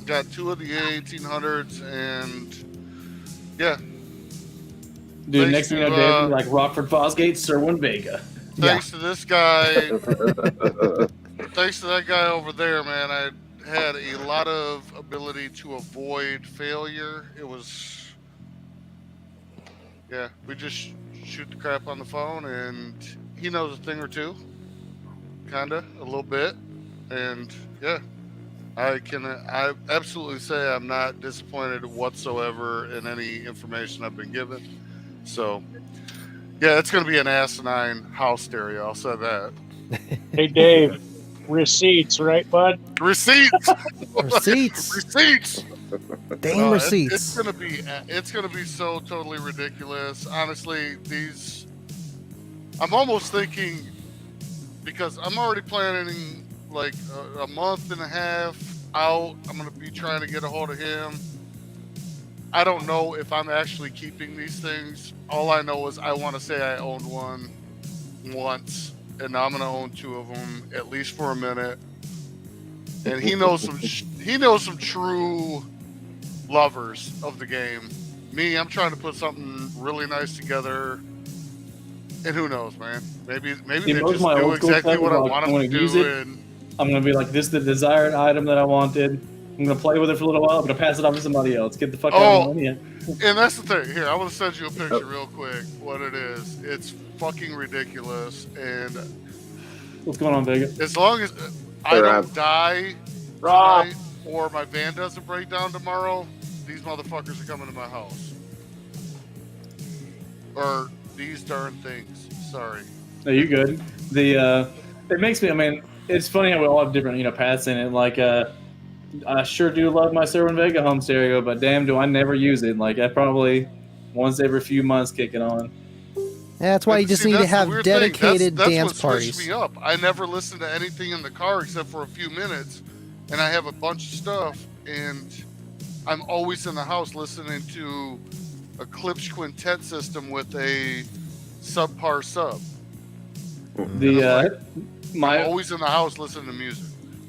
Got 2 of the A1800s, and yeah, Dude, Thanks next thing you know, to, Dave, like Rockford Fosgate, Serwin Vega. thanks to this guy, thanks to that guy over there, man, I had a lot of ability to avoid failure. It was, yeah, we just shoot the crap on the phone, and he knows a thing or two, kinda, a little bit, and yeah. I absolutely say I'm not disappointed whatsoever in any information I've been given. So, yeah, it's going to be an asinine house stereo. I'll say that. Hey, Dave, receipts, right, bud? Receipts. Receipts. Receipts. Dang receipts. It's gonna be so totally ridiculous. Honestly, I'm almost thinking, because I'm already planning like a month and a half out. I'm gonna be trying to get a hold of him. I don't know if I'm actually keeping these things. All I know is I want to say I owned one once, and now I'm gonna own 2 of them at least for a minute. And he knows some true lovers of the game. Me, I'm trying to put something really nice together. And who knows, man? Maybe they most of just my do old school exactly stuff what is I like, want I'm them gonna to use do. it. And I'm going to be like, this is the desired item that I wanted. I'm going to play with it for a little while. I'm going to pass it off to somebody else. Get the fuck out of my money. And that's the thing. Here, I want to send you a picture real quick. What it is. It's fucking ridiculous. And What's going on, Vega? as long as I don't die tonight or my van doesn't break down tomorrow, these motherfuckers are coming to my house. Or these darn things. Sorry. No, you good. It makes me, I mean, it's funny how we all have different, paths in it. Like, I sure do love my Serwin Vega home stereo, but damn, do I never use it. Like, I probably once every few months kick it on. Yeah, that's why you just need to have dedicated dance parties. That's what switched me up. I never listen to anything in the car except for a few minutes, and I have a bunch of stuff, and I'm always in the house listening to a Klipsch quintet system with a subpar sub. I'm always in the house listening to music.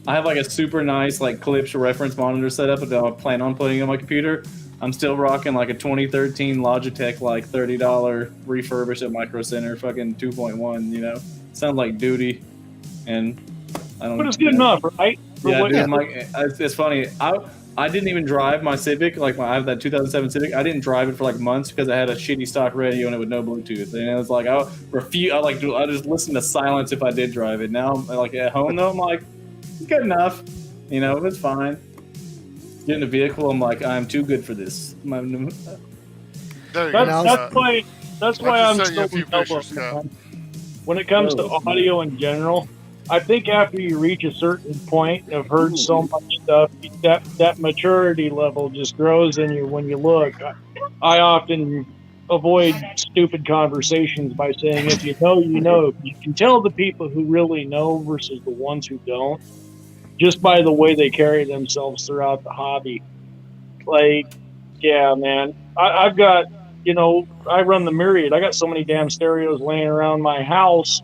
I have like a super nice like Klipsch reference monitor setup that I plan on putting on my computer. I'm still rocking like a 2013 Logitech like $30 refurbished at Micro Center fucking 2.1. Sounds like duty, and I don't. But it's good enough, right? Yeah, dude. It's funny. I didn't even drive my Civic. Like I have that 2007 Civic. I didn't drive it for like months because I had a shitty stock radio and it with no Bluetooth. And it was like I just listen to silence if I did drive it. Now like at home though, I'm like, it's good enough. It's fine. Get in the vehicle, I'm like, I'm too good for this. There you That's go. why I'm send you a still few pictures, Scott. when it comes to audio in general. I think after you reach a certain point of heard so much stuff, that maturity level just grows in you when you look. I often avoid stupid conversations by saying, if you know, you know. You can tell the people who really know versus the ones who don't, just by the way they carry themselves throughout the hobby. Like, yeah, man, I've got you know, I run the Myriad. I got so many damn stereos laying around my house.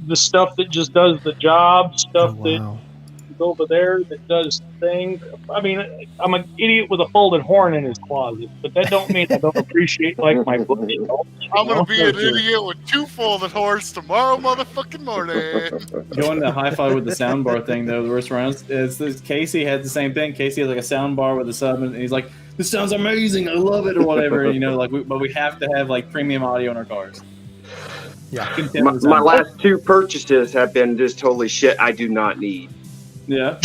The stuff that just does the job, stuff that is over there that does things. I mean, I'm an idiot with a folded horn in his closet, but that don't mean I don't appreciate like my bookshelf. I'm gonna be an idiot with 2 folded horns tomorrow, motherfucking morning. Going to hi-fi with the soundbar thing though, the worst rounds is Casey had the same thing. Casey has like a soundbar with a sub, and he's like, "This sounds amazing, I love it," or whatever. You know, like, but we have to have like premium audio in our cars. Yeah. My last 2 purchases have been just totally shit I do not need. Yeah.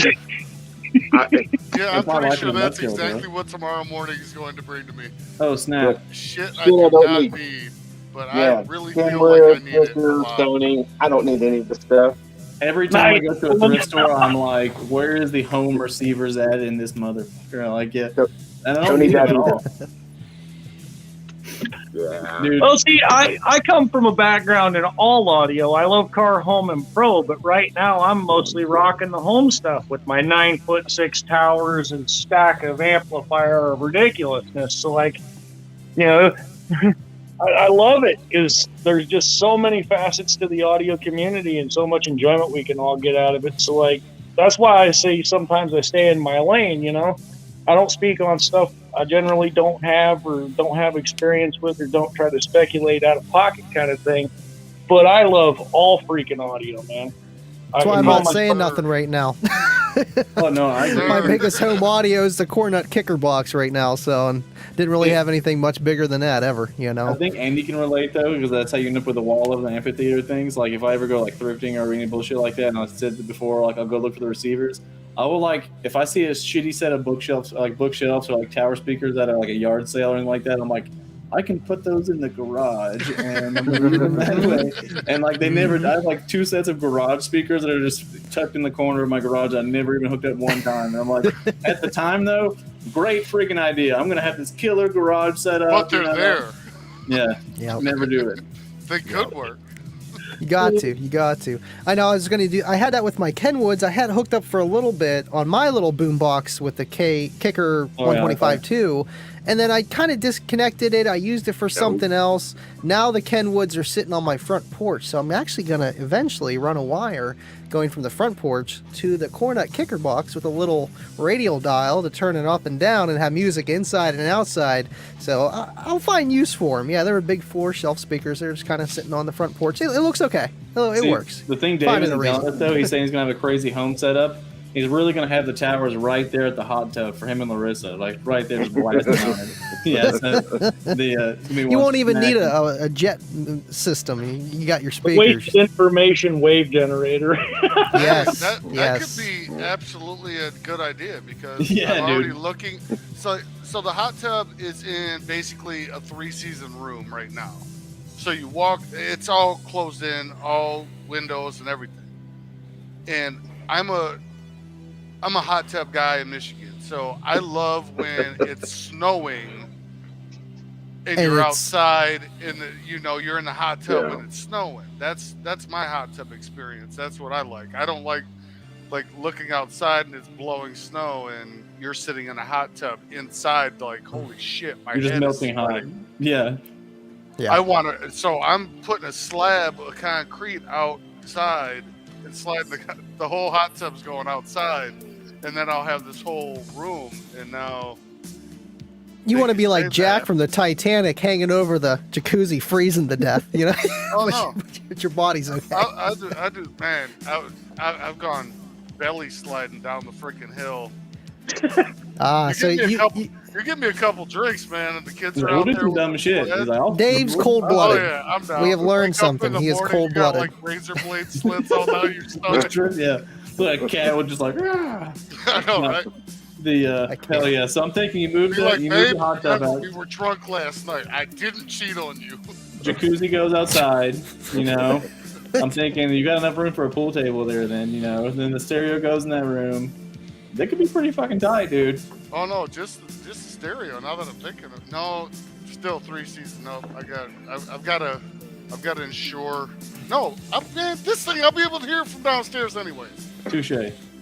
Yeah, I'm pretty sure that's exactly what tomorrow morning is going to bring to me. Oh snap! Shit I do not need, but I really feel like I need it a lot. Sony. I don't need any of the stuff. Every time I go to a thrift store, I'm like, "Where is the home receivers at in this motherfucker?" Like, yeah, and I don't need that at all. Yeah. Dude. Well, see, I come from a background in all audio. I love car, home, and pro, but right now I'm mostly rocking the home stuff with my 9'6" towers and stack of amplifier of ridiculousness. So, like, you know, I love it because there's just so many facets to the audio community and so much enjoyment we can all get out of it. So, like, that's why I say sometimes I stay in my lane, you know. I don't speak on stuff I generally don't have or don't have experience with or don't try to speculate out of pocket kind of thing. But I love all freaking audio, man. That's why I'm not saying nothing right now. Oh, no, I agree. My biggest home audio is the Cornut Kicker Box right now, so and didn't really have anything much bigger than that ever, you know. I think Andy can relate, though, because that's how you end up with the wall of the amphitheater things. Like, if I ever go, like, thrifting or any bullshit like that, and I said before, like, I'll go look for the receivers, I will, like, if I see a shitty set of bookshelves or, like, tower speakers at, like, a yard sale or anything like that, I'm like, I can put those in the garage and move them that way. And, like, I have, like, 2 sets of garage speakers that are just tucked in the corner of my garage. I never even hooked up one time. And I'm like, at the time, though, great freaking idea. I'm going to have this killer garage set up. But they're there. Yeah. Never do it. They could work. You got to. I know I was going to do, I had that with my Kenwoods. I had hooked up for a little bit on my little boombox with the Kicker 125 too. And then I kind of disconnected it. I used it for something else. Now the Kenwoods are sitting on my front porch. So I'm actually going to eventually run a wire going from the front porch to the Cornut Kicker Box with a little radial dial to turn it up and down and have music inside and outside. So I'll find use for them. Yeah, they're big 4 shelf speakers. They're just kind of sitting on the front porch. It looks okay. It works. The thing David is telling us, though, he's saying he's going to have a crazy home setup. He's really going to have the towers right there at the hot tub for him and Larissa, like right there, just blasting on it. Yes, you won't even need a jet system. You got your speakers. Waste information wave generator. Yes, that could be absolutely a good idea because I'm already looking. So the hot tub is in basically a 3-season room right now. So you walk, it's all closed in, all windows and everything. And I'm a hot tub guy in Michigan, so I love when it's snowing and you're outside and you're in the hot tub when it's snowing. That's my hot tub experience. That's what I like. I don't like looking outside and it's blowing snow and you're sitting in a hot tub inside. Like, holy shit, my you're just melting hot. Yeah. I want to. So I'm putting a slab of concrete outside and sliding the whole hot tub's going outside. And then I'll have this whole room, and now... You want to be like Jack from the Titanic hanging over the jacuzzi freezing to death, you know? Oh, no. But your body's okay. I do, man. I've gone belly sliding down the freaking hill. You give me a couple drinks, man, and the kids are out there. Dumb shit. Dave's cold-blooded. Oh, yeah, I'm down. We have learned something. He is cold-blooded. Like razor blade slits all down your stomach. Yeah. Like a cat would just like, ah. I know, right? Hell yeah. So I'm thinking you moved like, the hot tub out. We were drunk last night. I didn't cheat on you. Jacuzzi goes outside, you know. I'm thinking you got enough room for a pool table there then, you know. And then the stereo goes in that room. They could be pretty fucking tight, dude. Oh no, just the stereo. Now that I'm thinking of no, still 3 seasons. No, I've got to ensure. No, man, this thing I'll be able to hear from downstairs anyways. Touche.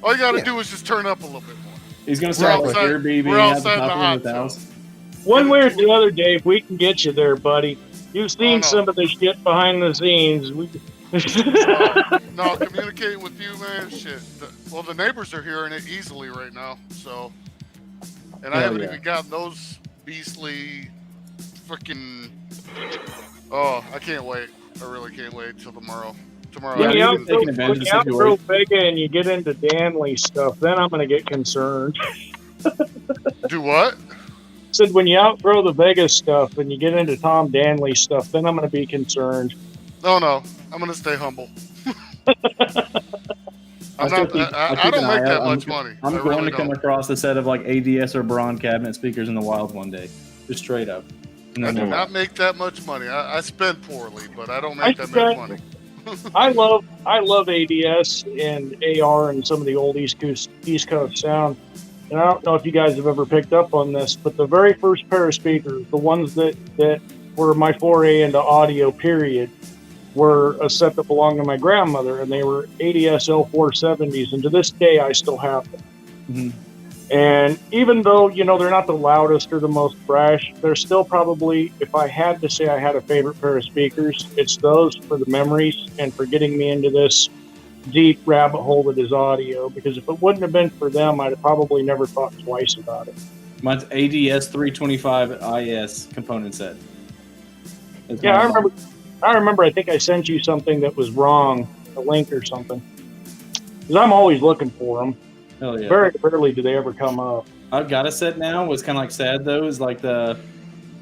All you got to do is just turn up a little bit more. He's gonna start with Airbnb we're outside the house. One way or the other, Dave, we can get you there, buddy. You've seen no. some of the shit behind the scenes. No, communicating with you, man. Shit. Well, the neighbors are hearing it easily right now. So, and I Hell haven't yeah. even gotten those beastly, freaking. Oh, I can't wait. I really can't wait till tomorrow. Tomorrow. When you you've been taking advantage of the outgrow situation. Vega and you get into Danley stuff, then I'm going to get concerned. Do what? Said when you outgrow the Vegas stuff and you get into Tom Danley stuff, then I'm going to be concerned. No. I'm gonna stay humble. I don't make that much money. I'm I going really to come don't. across a set of like ADS or Braun cabinet speakers in the wild one day, just straight up. And I then do we'll- not make that much money. I spend poorly, but I don't make that much money. I love ADS and AR and some of the old East Coast sound. And I don't know if you guys have ever picked up on this, but the very first pair of speakers, the ones that were my foray into audio, period, were a set that belonged to my grandmother, and they were ADS L470s, and to this day I still have them. Mm-hmm. And even though, they're not the loudest or the most brash, they're still probably, if I had to say I had a favorite pair of speakers, it's those for the memories and for getting me into this deep rabbit hole that is audio, because if it wouldn't have been for them, I'd have probably never thought twice about it. Mine's ADS 325 IS component set. That's Yeah, my I remember. I think I sent you something that was wrong, a link or something. Because I'm always looking for them. Hell yeah. Very rarely do they ever come up. I've got a set now. What's kind of like sad though is like the,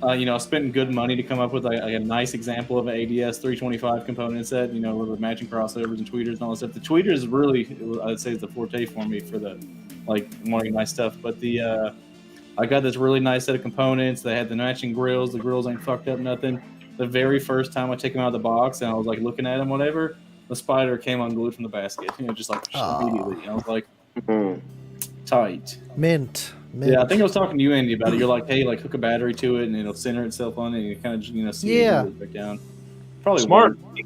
I spent good money to come up with like a nice example of an ADS 325 component set. With the matching crossovers and tweeters and all that stuff. The tweeters really, I'd say, is the forte for me for the wanting nice stuff. But the I got this really nice set of components. They had the matching grills. The grills ain't fucked up nothing. The very first time I take them out of the box and I was like looking at them, whatever, the spider came unglued from the basket. Just like immediately. I was like, tight. Mint. Yeah, I think I was talking to you, Andy, about it. You're like, hey, like hook a battery to it and it'll center itself on it and you kind of, see Yeah. it back down. Probably Smart. weird.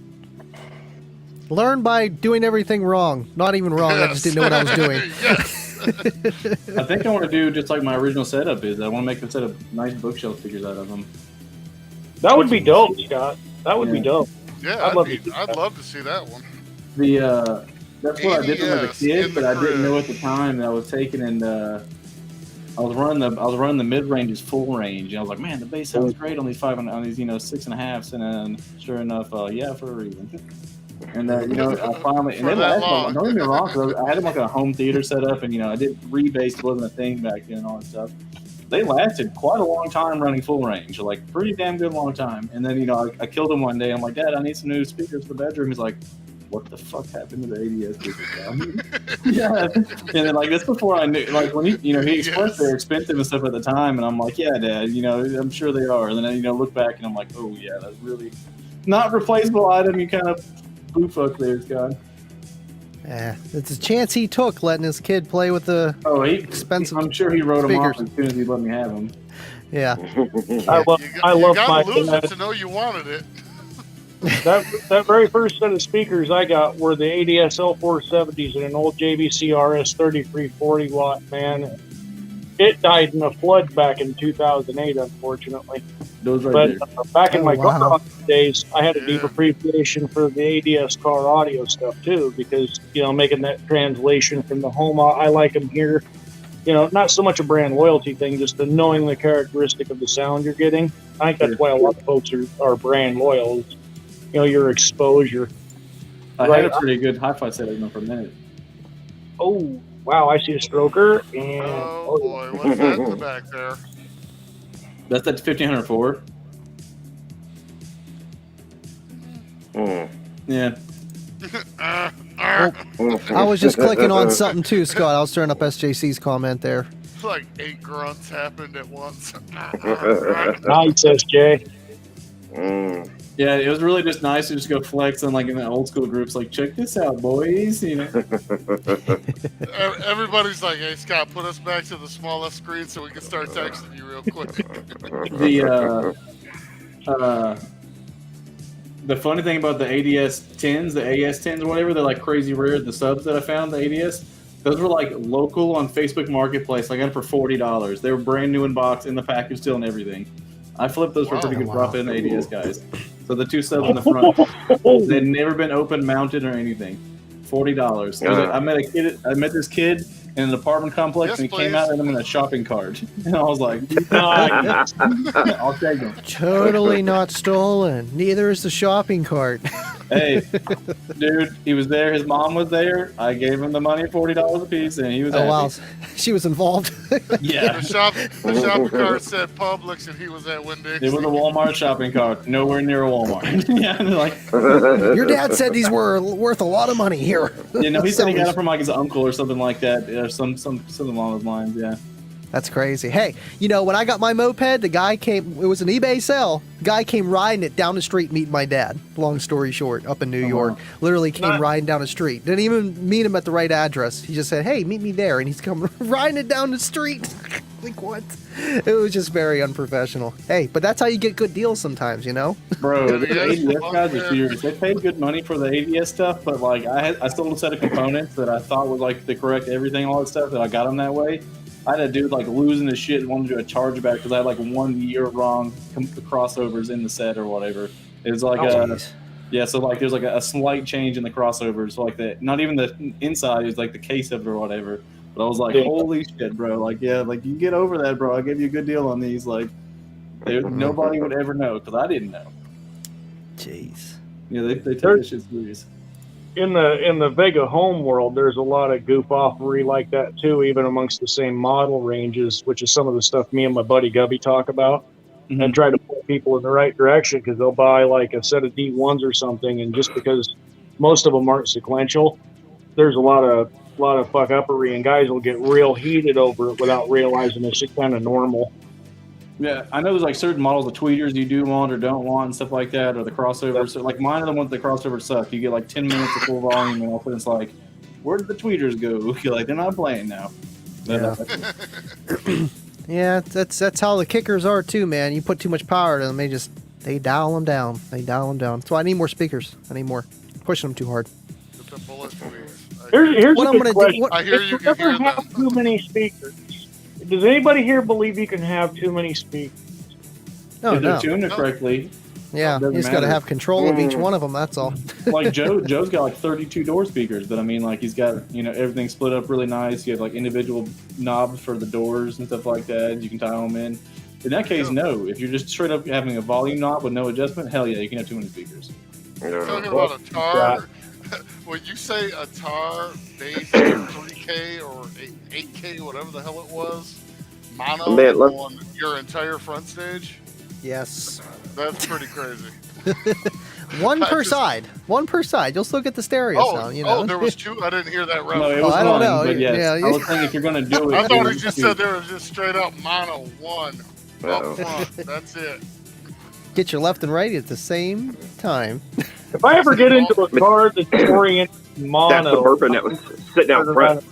Learn by doing everything wrong. Not even wrong. I just didn't know what I was doing. Yes. I think I want to do just like my original setup is. I want to make a set of nice bookshelf figures out of them. That would be dope, Scott. That would be dope. Yeah, I'd love to see that one. That's what I did when I was a ADS kid, in but the I didn't crib. know at the time that I was taking and I was running the mid range as full range. And I was like, man, the bass sounds great on these 6.5s, and then sure enough, yeah, for a reason. And I finally and For they that lasted. long. Don't get me wrong, 'cause I had them like a home theater set up, and I did rebass wasn't a thing back then and all that stuff. They lasted quite a long time running full range, like pretty damn good long time. And then I killed them one day. I'm like, Dad, I need some new speakers for the bedroom. He's like, what the fuck happened to the ADS speakers? Yeah, and then that's before I knew. Like when he expressed they're expensive and stuff at the time, and I'm like, yeah, Dad, I'm sure they are. And then I look back and I'm like, oh yeah, that's really not replaceable item. You kind of blue fuck there, Scott. Yeah, it's a chance he took letting his kid play with the expensive. I'm sure he wrote them off speakers. as soon as he let me have them. Yeah. I love you my gotta lose it to know you wanted it. that very first set of speakers I got were the ADS L470s and an old JVC RS 3340 watt, man. It died in a flood back in 2008, unfortunately. Those right But there. back in my wow. car days, I had a deep Yeah. appreciation for the ADS car audio stuff too, because making that translation from the home, I like them here. Not so much a brand loyalty thing, just the knowing the characteristic of the sound you're getting. I think that's why a lot of folks are brand loyal. Is, your exposure. I Right. had a pretty good hi-fi setup for a minute. Oh wow, I see a stroker, and Oh boy, what's that in the back there? That's that 1504. Yeah. I was just clicking on something too, Scott. I was throwing up SJC's comment there. Like 8 grunts happened at once. nice SJ. Yeah, it was really just nice to just go flex on in the old school groups, like, check this out, boys. Everybody's like, hey, Scott, put us back to the smallest screen so we can start texting you real quick. The funny thing about the ADS 10s, the AS 10s or whatever, they're like crazy rare. The subs that I found, the ADS, Those were like local on Facebook Marketplace. I got it for $40. They were brand new in box, in the package still and everything. I flipped those for a pretty good profit in the ADS, guys. So the two subs in the front, they'd never been open, mounted, or anything. $40. I met this kid in an apartment complex, Yes, and he please. came out and I'm in a shopping cart, and I was like, I'll take them. Totally not stolen. Neither is the shopping cart. Hey, dude, he was there. His mom was there. I gave him the money, $40 a piece, and he was happy. Wow. She was involved. Yeah. The shopping cart said Publix, and he was at Winn-Dixie. It was a Walmart shopping cart, nowhere near a Walmart. Yeah, like your dad said these were worth a lot of money here. You know, he said he got it from like his uncle or something like that, or something along those lines. Yeah. That's crazy. Hey, you know, when I got my moped, the guy came, it was an eBay sale. The guy came riding it down the street meeting my dad. Long story short, up in New York. Literally came riding down the street. Didn't even meet him at the right address. He just said, hey, meet me there. And he's come riding it down the street. Like, what? It was just very unprofessional. Hey, but that's how you get good deals sometimes, you know? Bro, the ADS guys are serious. They paid good money for the ADS stuff, but like I sold a set of components that I thought was like the correct everything, all that stuff, that I got them that way. I had a dude like losing his shit and wanted to do a chargeback because I had like 1 year wrong crossovers in the set or whatever. It was like so like there's like a slight change in the crossovers, so like the not even the inside, is like the case of it or whatever. But I was like, holy shit, bro! Like, yeah, like you get over that, bro. I gave you a good deal on these. Like, nobody would ever know because I didn't know. Jeez. Yeah, they take this shit serious. In the Vega home world, there's a lot of goof offery like that too, even amongst the same model ranges, which is some of the stuff me and my buddy Gubby talk about, and try to point people in the right direction, because they'll buy like a set of D1s or something, and just because most of them aren't sequential, there's a lot of fuck uppery, and guys will get real heated over it without realizing it's just kind of normal. Yeah, I know there's like certain models of tweeters you do want or don't want and stuff like that, or the crossovers. So like mine are the ones that crossovers suck. You get like 10 minutes of full volume, and all of a sudden it's like, where did the tweeters go? You're like, they're not playing now. Yeah. Yeah, that's how the kickers are too, man. You put too much power to them, they dial them down. That's why I need more speakers. I need more. Pushing them too hard. Here's what a I'm good gonna question. do. I hear you can hear have them. too many speakers. Does anybody here believe you can have too many speakers? No, if no. they're tuned correctly. Yeah, you just got to have control of each one of them. That's all. Like Joe's got like 32 door speakers, but I mean, like he's got everything split up really nice. You have like individual knobs for the doors and stuff like that. You can tie them in. In that case, no. If you're just straight up having a volume knob with no adjustment, hell yeah, you can have too many speakers. Talking about a tar. When you say a tar bass 3K or 8K, whatever the hell it was, mono on your entire front stage, Yes. that's pretty crazy. One per side. You'll still get the stereo sound. You know. Oh, there was two. I didn't hear that right. No, it was I don't know. But yes, Yeah, I was thinking if you're going to do it, I thought he just said there was just straight up mono one Uh-oh. up front. That's it. Get your left and right at the same time. If I ever get into a car that's oriented That mono, Suburban that was sitting out front.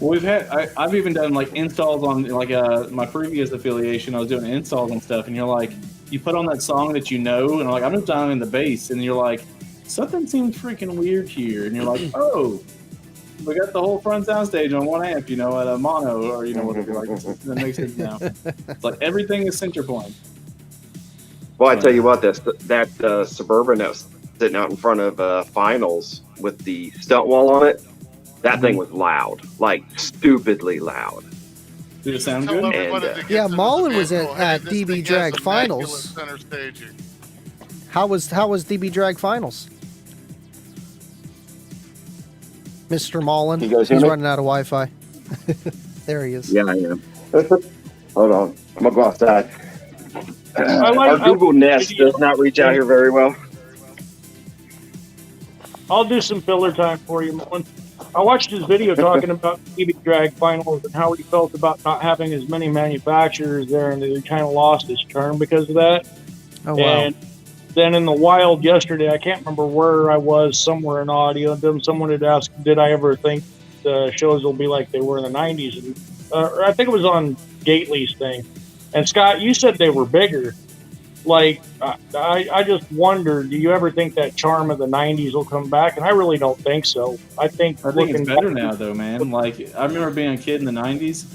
Well, I've even done like installs on like my previous affiliation. I was doing installs and stuff, and you're like, you put on that song that you know, and like I'm just down in the bass, and you're like, something seems freaking weird here, and you're like, oh, we got the whole front soundstage on 1 amp, at a mono, or whatever. Like that makes sense now. It's like everything is center point. Well, I tell you what, that Suburban that was sitting out in front of finals with the stunt wall on it, that thing was loud, like stupidly loud. Did it sound Tell good? everybody And, that gets Yeah, in this Mullen was vehicle, at this DB thing Drag has Finals. immaculate center staging. How was DB Drag Finals? Mr. Mullen. You guys hear He's me? running out of Wi-Fi. There he is. Yeah, I am. Hold on, I'm gonna go outside. like Our Google Nest does not reach out here very well. I'll do some filler time for you, Mullen. I watched his video talking about DB Drag Finals and how he felt about not having as many manufacturers there, and that he kind of lost his charm because of that. Oh wow. And then in the wild yesterday, I can't remember where I was, somewhere in audio, then someone had asked, did I ever think the shows will be like they were in the 90s? And I think it was on Gately's thing. And Scott, you said they were bigger. like, I just wonder, do you ever think that charm of the 90s will come back? And I really don't think so. I think it's better now, though, man. Like, I remember being a kid in the 90s,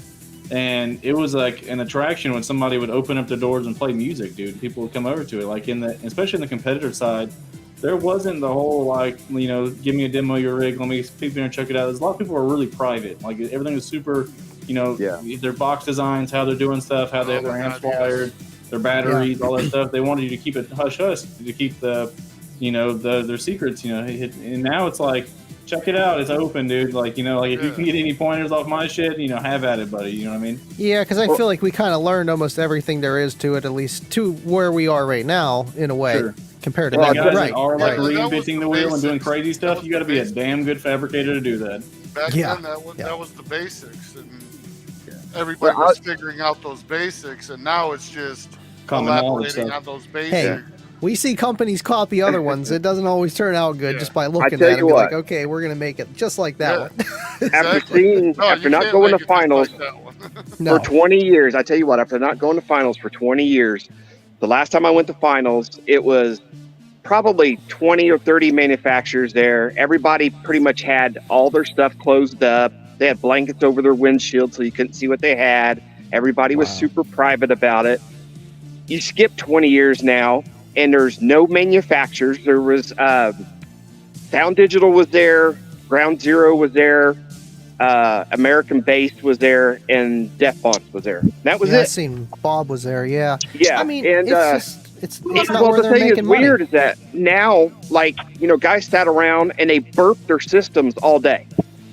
and it was like an attraction when somebody would open up the doors and play music, dude. People would come over to it. Like, especially in the competitor side, there wasn't the whole, like, you know, give me a demo of your rig, let me peep in and check it out. There's a lot of people who are really private. Like, everything was super, you know, their box designs, how they're doing stuff, how they have their amps wired, their batteries, all that stuff. They wanted you to keep it hush-hush, to keep the, you know, their secrets, you know. And now it's like, check it out, it's open, dude. Like, you know, like if you can get any pointers off my shit, you know, have at it, buddy. You know what I mean? Yeah, because I feel like we kind of learned almost everything there is to it, at least to where we are right now, in a way. Sure. Compared to guys that, that are like right. reinventing the wheel and doing crazy stuff, you got to be a damn good fabricator to do that. Back then, that was the basics, and everybody was figuring out those basics, and now it's just elaborating on those basics. Hey, we see companies copy other ones. It doesn't always turn out good just by looking at it and be like, okay, we're going to make it just like that one. After not going to finals for 20 years, I tell you what, after not going to finals for 20 years, the last time I went to finals, it was probably 20 or 30 manufacturers there. Everybody pretty much had all their stuff closed up. They had blankets over their windshield so you couldn't see what they had. Everybody was super private about it. You skip 20 years now, and there's no manufacturers. There was Sound Digital was there, Ground Zero was there, American Bass was there, and Def Bonds was there. That was it. I seen Bob was there. Yeah. Yeah. I mean, and, it's not where the they're thing is making money. weird is that now, like, you know, guys sat around and they burped their systems all day.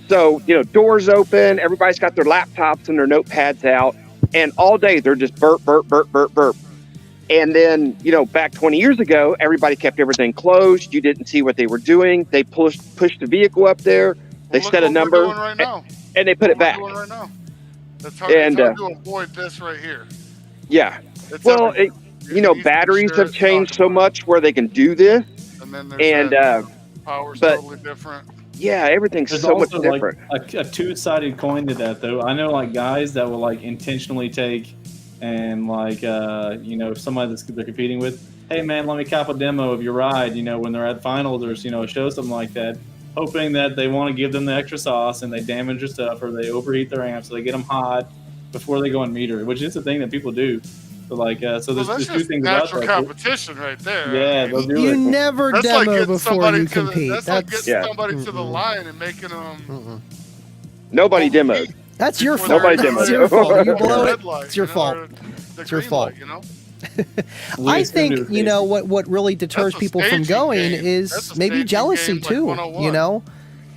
So, you know, doors open, everybody's got their laptops and their notepads out, and all day they're just burp, burp, burp, burp, burp. And then, you know, back 20 years ago, everybody kept everything closed. You didn't see what they were doing. They pushed the vehicle up there. They set a number, and they put it back. Right now. It's hard to avoid this right here. Yeah. Well, you know, batteries have changed so much where they can do this. And then there's power's totally different. Yeah, everything's so much different. Like a two-sided coin to that, though. I know, like, guys that will, like, intentionally take and, like, you know, somebody they're competing with, hey, man, let me cop a demo of your ride, you know, when they're at finals or, you know, a show, something like that, hoping that they want to give them the extra sauce and they damage their stuff or they overheat their amps so they get them hot before they go and meter, which is a thing that people do. So, like, so there's two things about that. Natural competition right there. Yeah, they'll do you it. never that's demo like before you compete. That's like getting somebody to the line and making them. Nobody demoed. That's your fault. Nobody That's demoed. your fault. You blow it. Light, It's your fault. It's your fault. You know? I think, you know, what really deters people from going is maybe jealousy too. You know,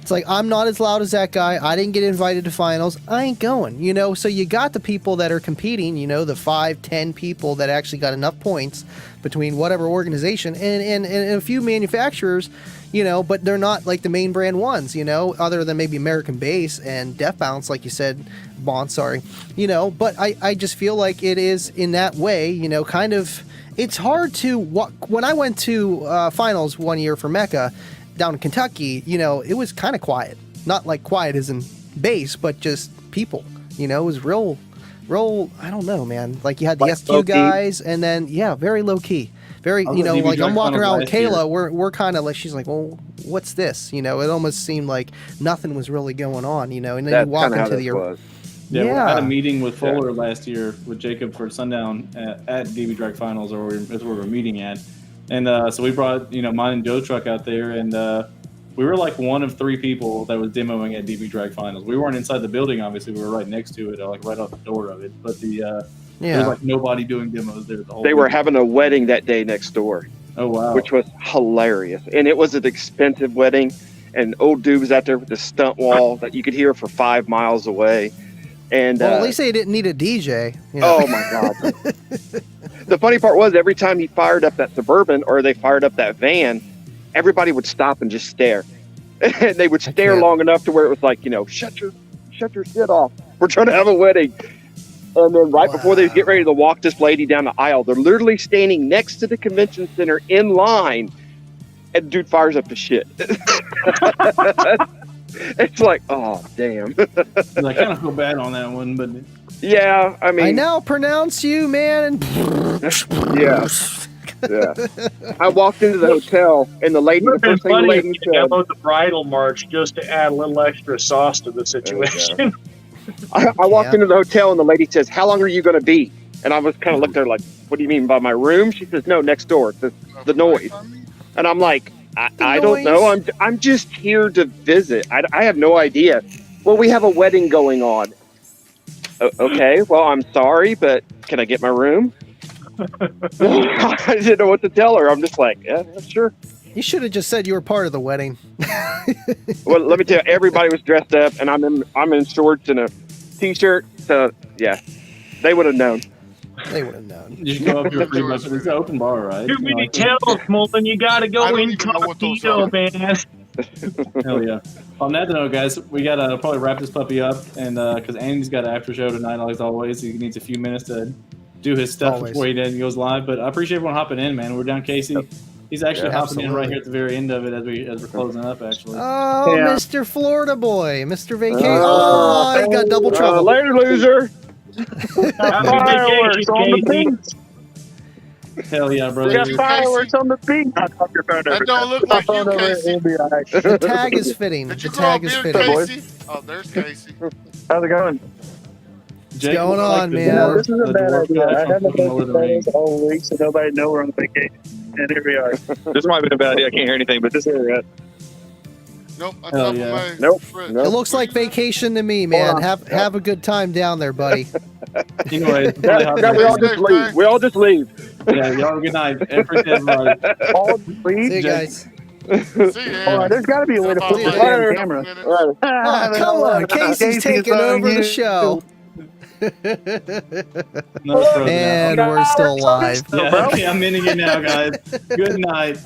it's like, I'm not as loud as that guy. I didn't get invited to finals. I ain't going, you know. So you got the people that are competing, you know, the 5-10 people that actually got enough points between whatever organization and a few manufacturers, you know, but they're not like the main brand ones, you know, other than maybe American Bass and Def Bounce, like you said, you know, but I just feel like it is in that way, you know, kind of, it's hard to when I went to finals one year for Mecca down in Kentucky, you know, it was kind of quiet, not like quiet as in bass, but just people, you know, it was real, I don't know, man. Like you had the SQ guys and then, very low key. Very, you know, like I'm walking around with Kayla, we're kind of like, she's like, well, what's this? You know, it almost seemed like nothing was really going on, you know, and then you walk into the... Yeah, we had a meeting with Fuller last year with Jacob for Sundown at DB Drag Finals, or that's where we were meeting at. And so we brought, you know, mine and Joe's truck out there, and we were like one of 3 people that was demoing at DB Drag Finals. We weren't inside the building, obviously. We were right next to it, like right off the door of it. But there was like nobody doing demos there the whole They were having a wedding that day next door. Oh, wow. Which was hilarious. And it was an expensive wedding. And old dude was out there with the stunt wall that you could hear for 5 miles away. And well, at least they didn't need a DJ. You know? Oh, my God. The funny part was every time he fired up that Suburban or they fired up that van, everybody would stop and just stare. And they would stare long enough to where it was like, you know, shut your shit off. We're trying to have a wedding. And then right before they get ready to walk this lady down the aisle, they're literally standing next to the convention center in line, and dude fires up the shit. It's like, oh, damn. I kind of feel bad on that one, but... Yeah, I mean... I now pronounce you, man. Yeah. Yeah. I walked into the hotel and the lady, It would the have been first thing the funny if lady you said, demoed the bridal march just to add a little extra sauce to the situation. I walked Yeah. into the hotel and the lady says, "How long are you going to be?" And I was kind of looked at her like, "What do you mean by my room?" She says, "No, next door. The noise." And I'm like, I don't know. noise. I'm just here to visit. I have no idea. Well, we have a wedding going on. Okay. Well, I'm sorry, but can I get my room? I didn't know what to tell her. I'm just like, yeah, sure. You should have just said you were part of the wedding. Well, let me tell you, everybody was dressed up, and I'm in shorts and a t-shirt. So yeah, they would have known. They would have known. You should go up to pretty much. It's an open bar, right? Too many tells, Molten. You gotta I go don't even know what those incognito, are. man. Hell yeah. On that note, guys, we gotta probably wrap this puppy up, and because Andy's got an after show tonight, as always, he needs a few minutes to do his stuff Always. before he then goes live. But I appreciate everyone hopping in, man. We're down Casey. He's actually hopping in right absolutely. here at the very end of it as we're closing up, actually. Oh, Yeah. Mr. Florida boy, Mr. Vacation. Oh, he got double trouble. Later, loser. Fireworks on the beach. Hell yeah, brother. Got fireworks on the beach. That don't look like you, Casey. The tag is fitting. Did The you grow a tag is beard, fitting. Casey? Oh, there's Casey. How's it going? Jake going looks like on, the man? dwarf- This is a the bad dwarf idea. guy I from haven't fucking been Lord of to the Rings. photos all week, so nobody know we're on vacation. And here we are. This might have been a bad idea. I can't hear anything, but this is where we're at. Nope, on Hell top yeah. of my Nope, fridge. It looks like vacation to me, man. Have a good time down there, buddy. Anyways, Yeah, we all just leave. We all just leave. yeah, y'all have a good night. Appreciate everybody. All See please. you guys. See ya. Hold on, there's got to be a way to flip the About damn like camera. 10 minutes. Oh, come on. Casey's taking over the show. No, it's frozen out. And we're still live. Yeah, okay, I'm in again now, guys. Good night.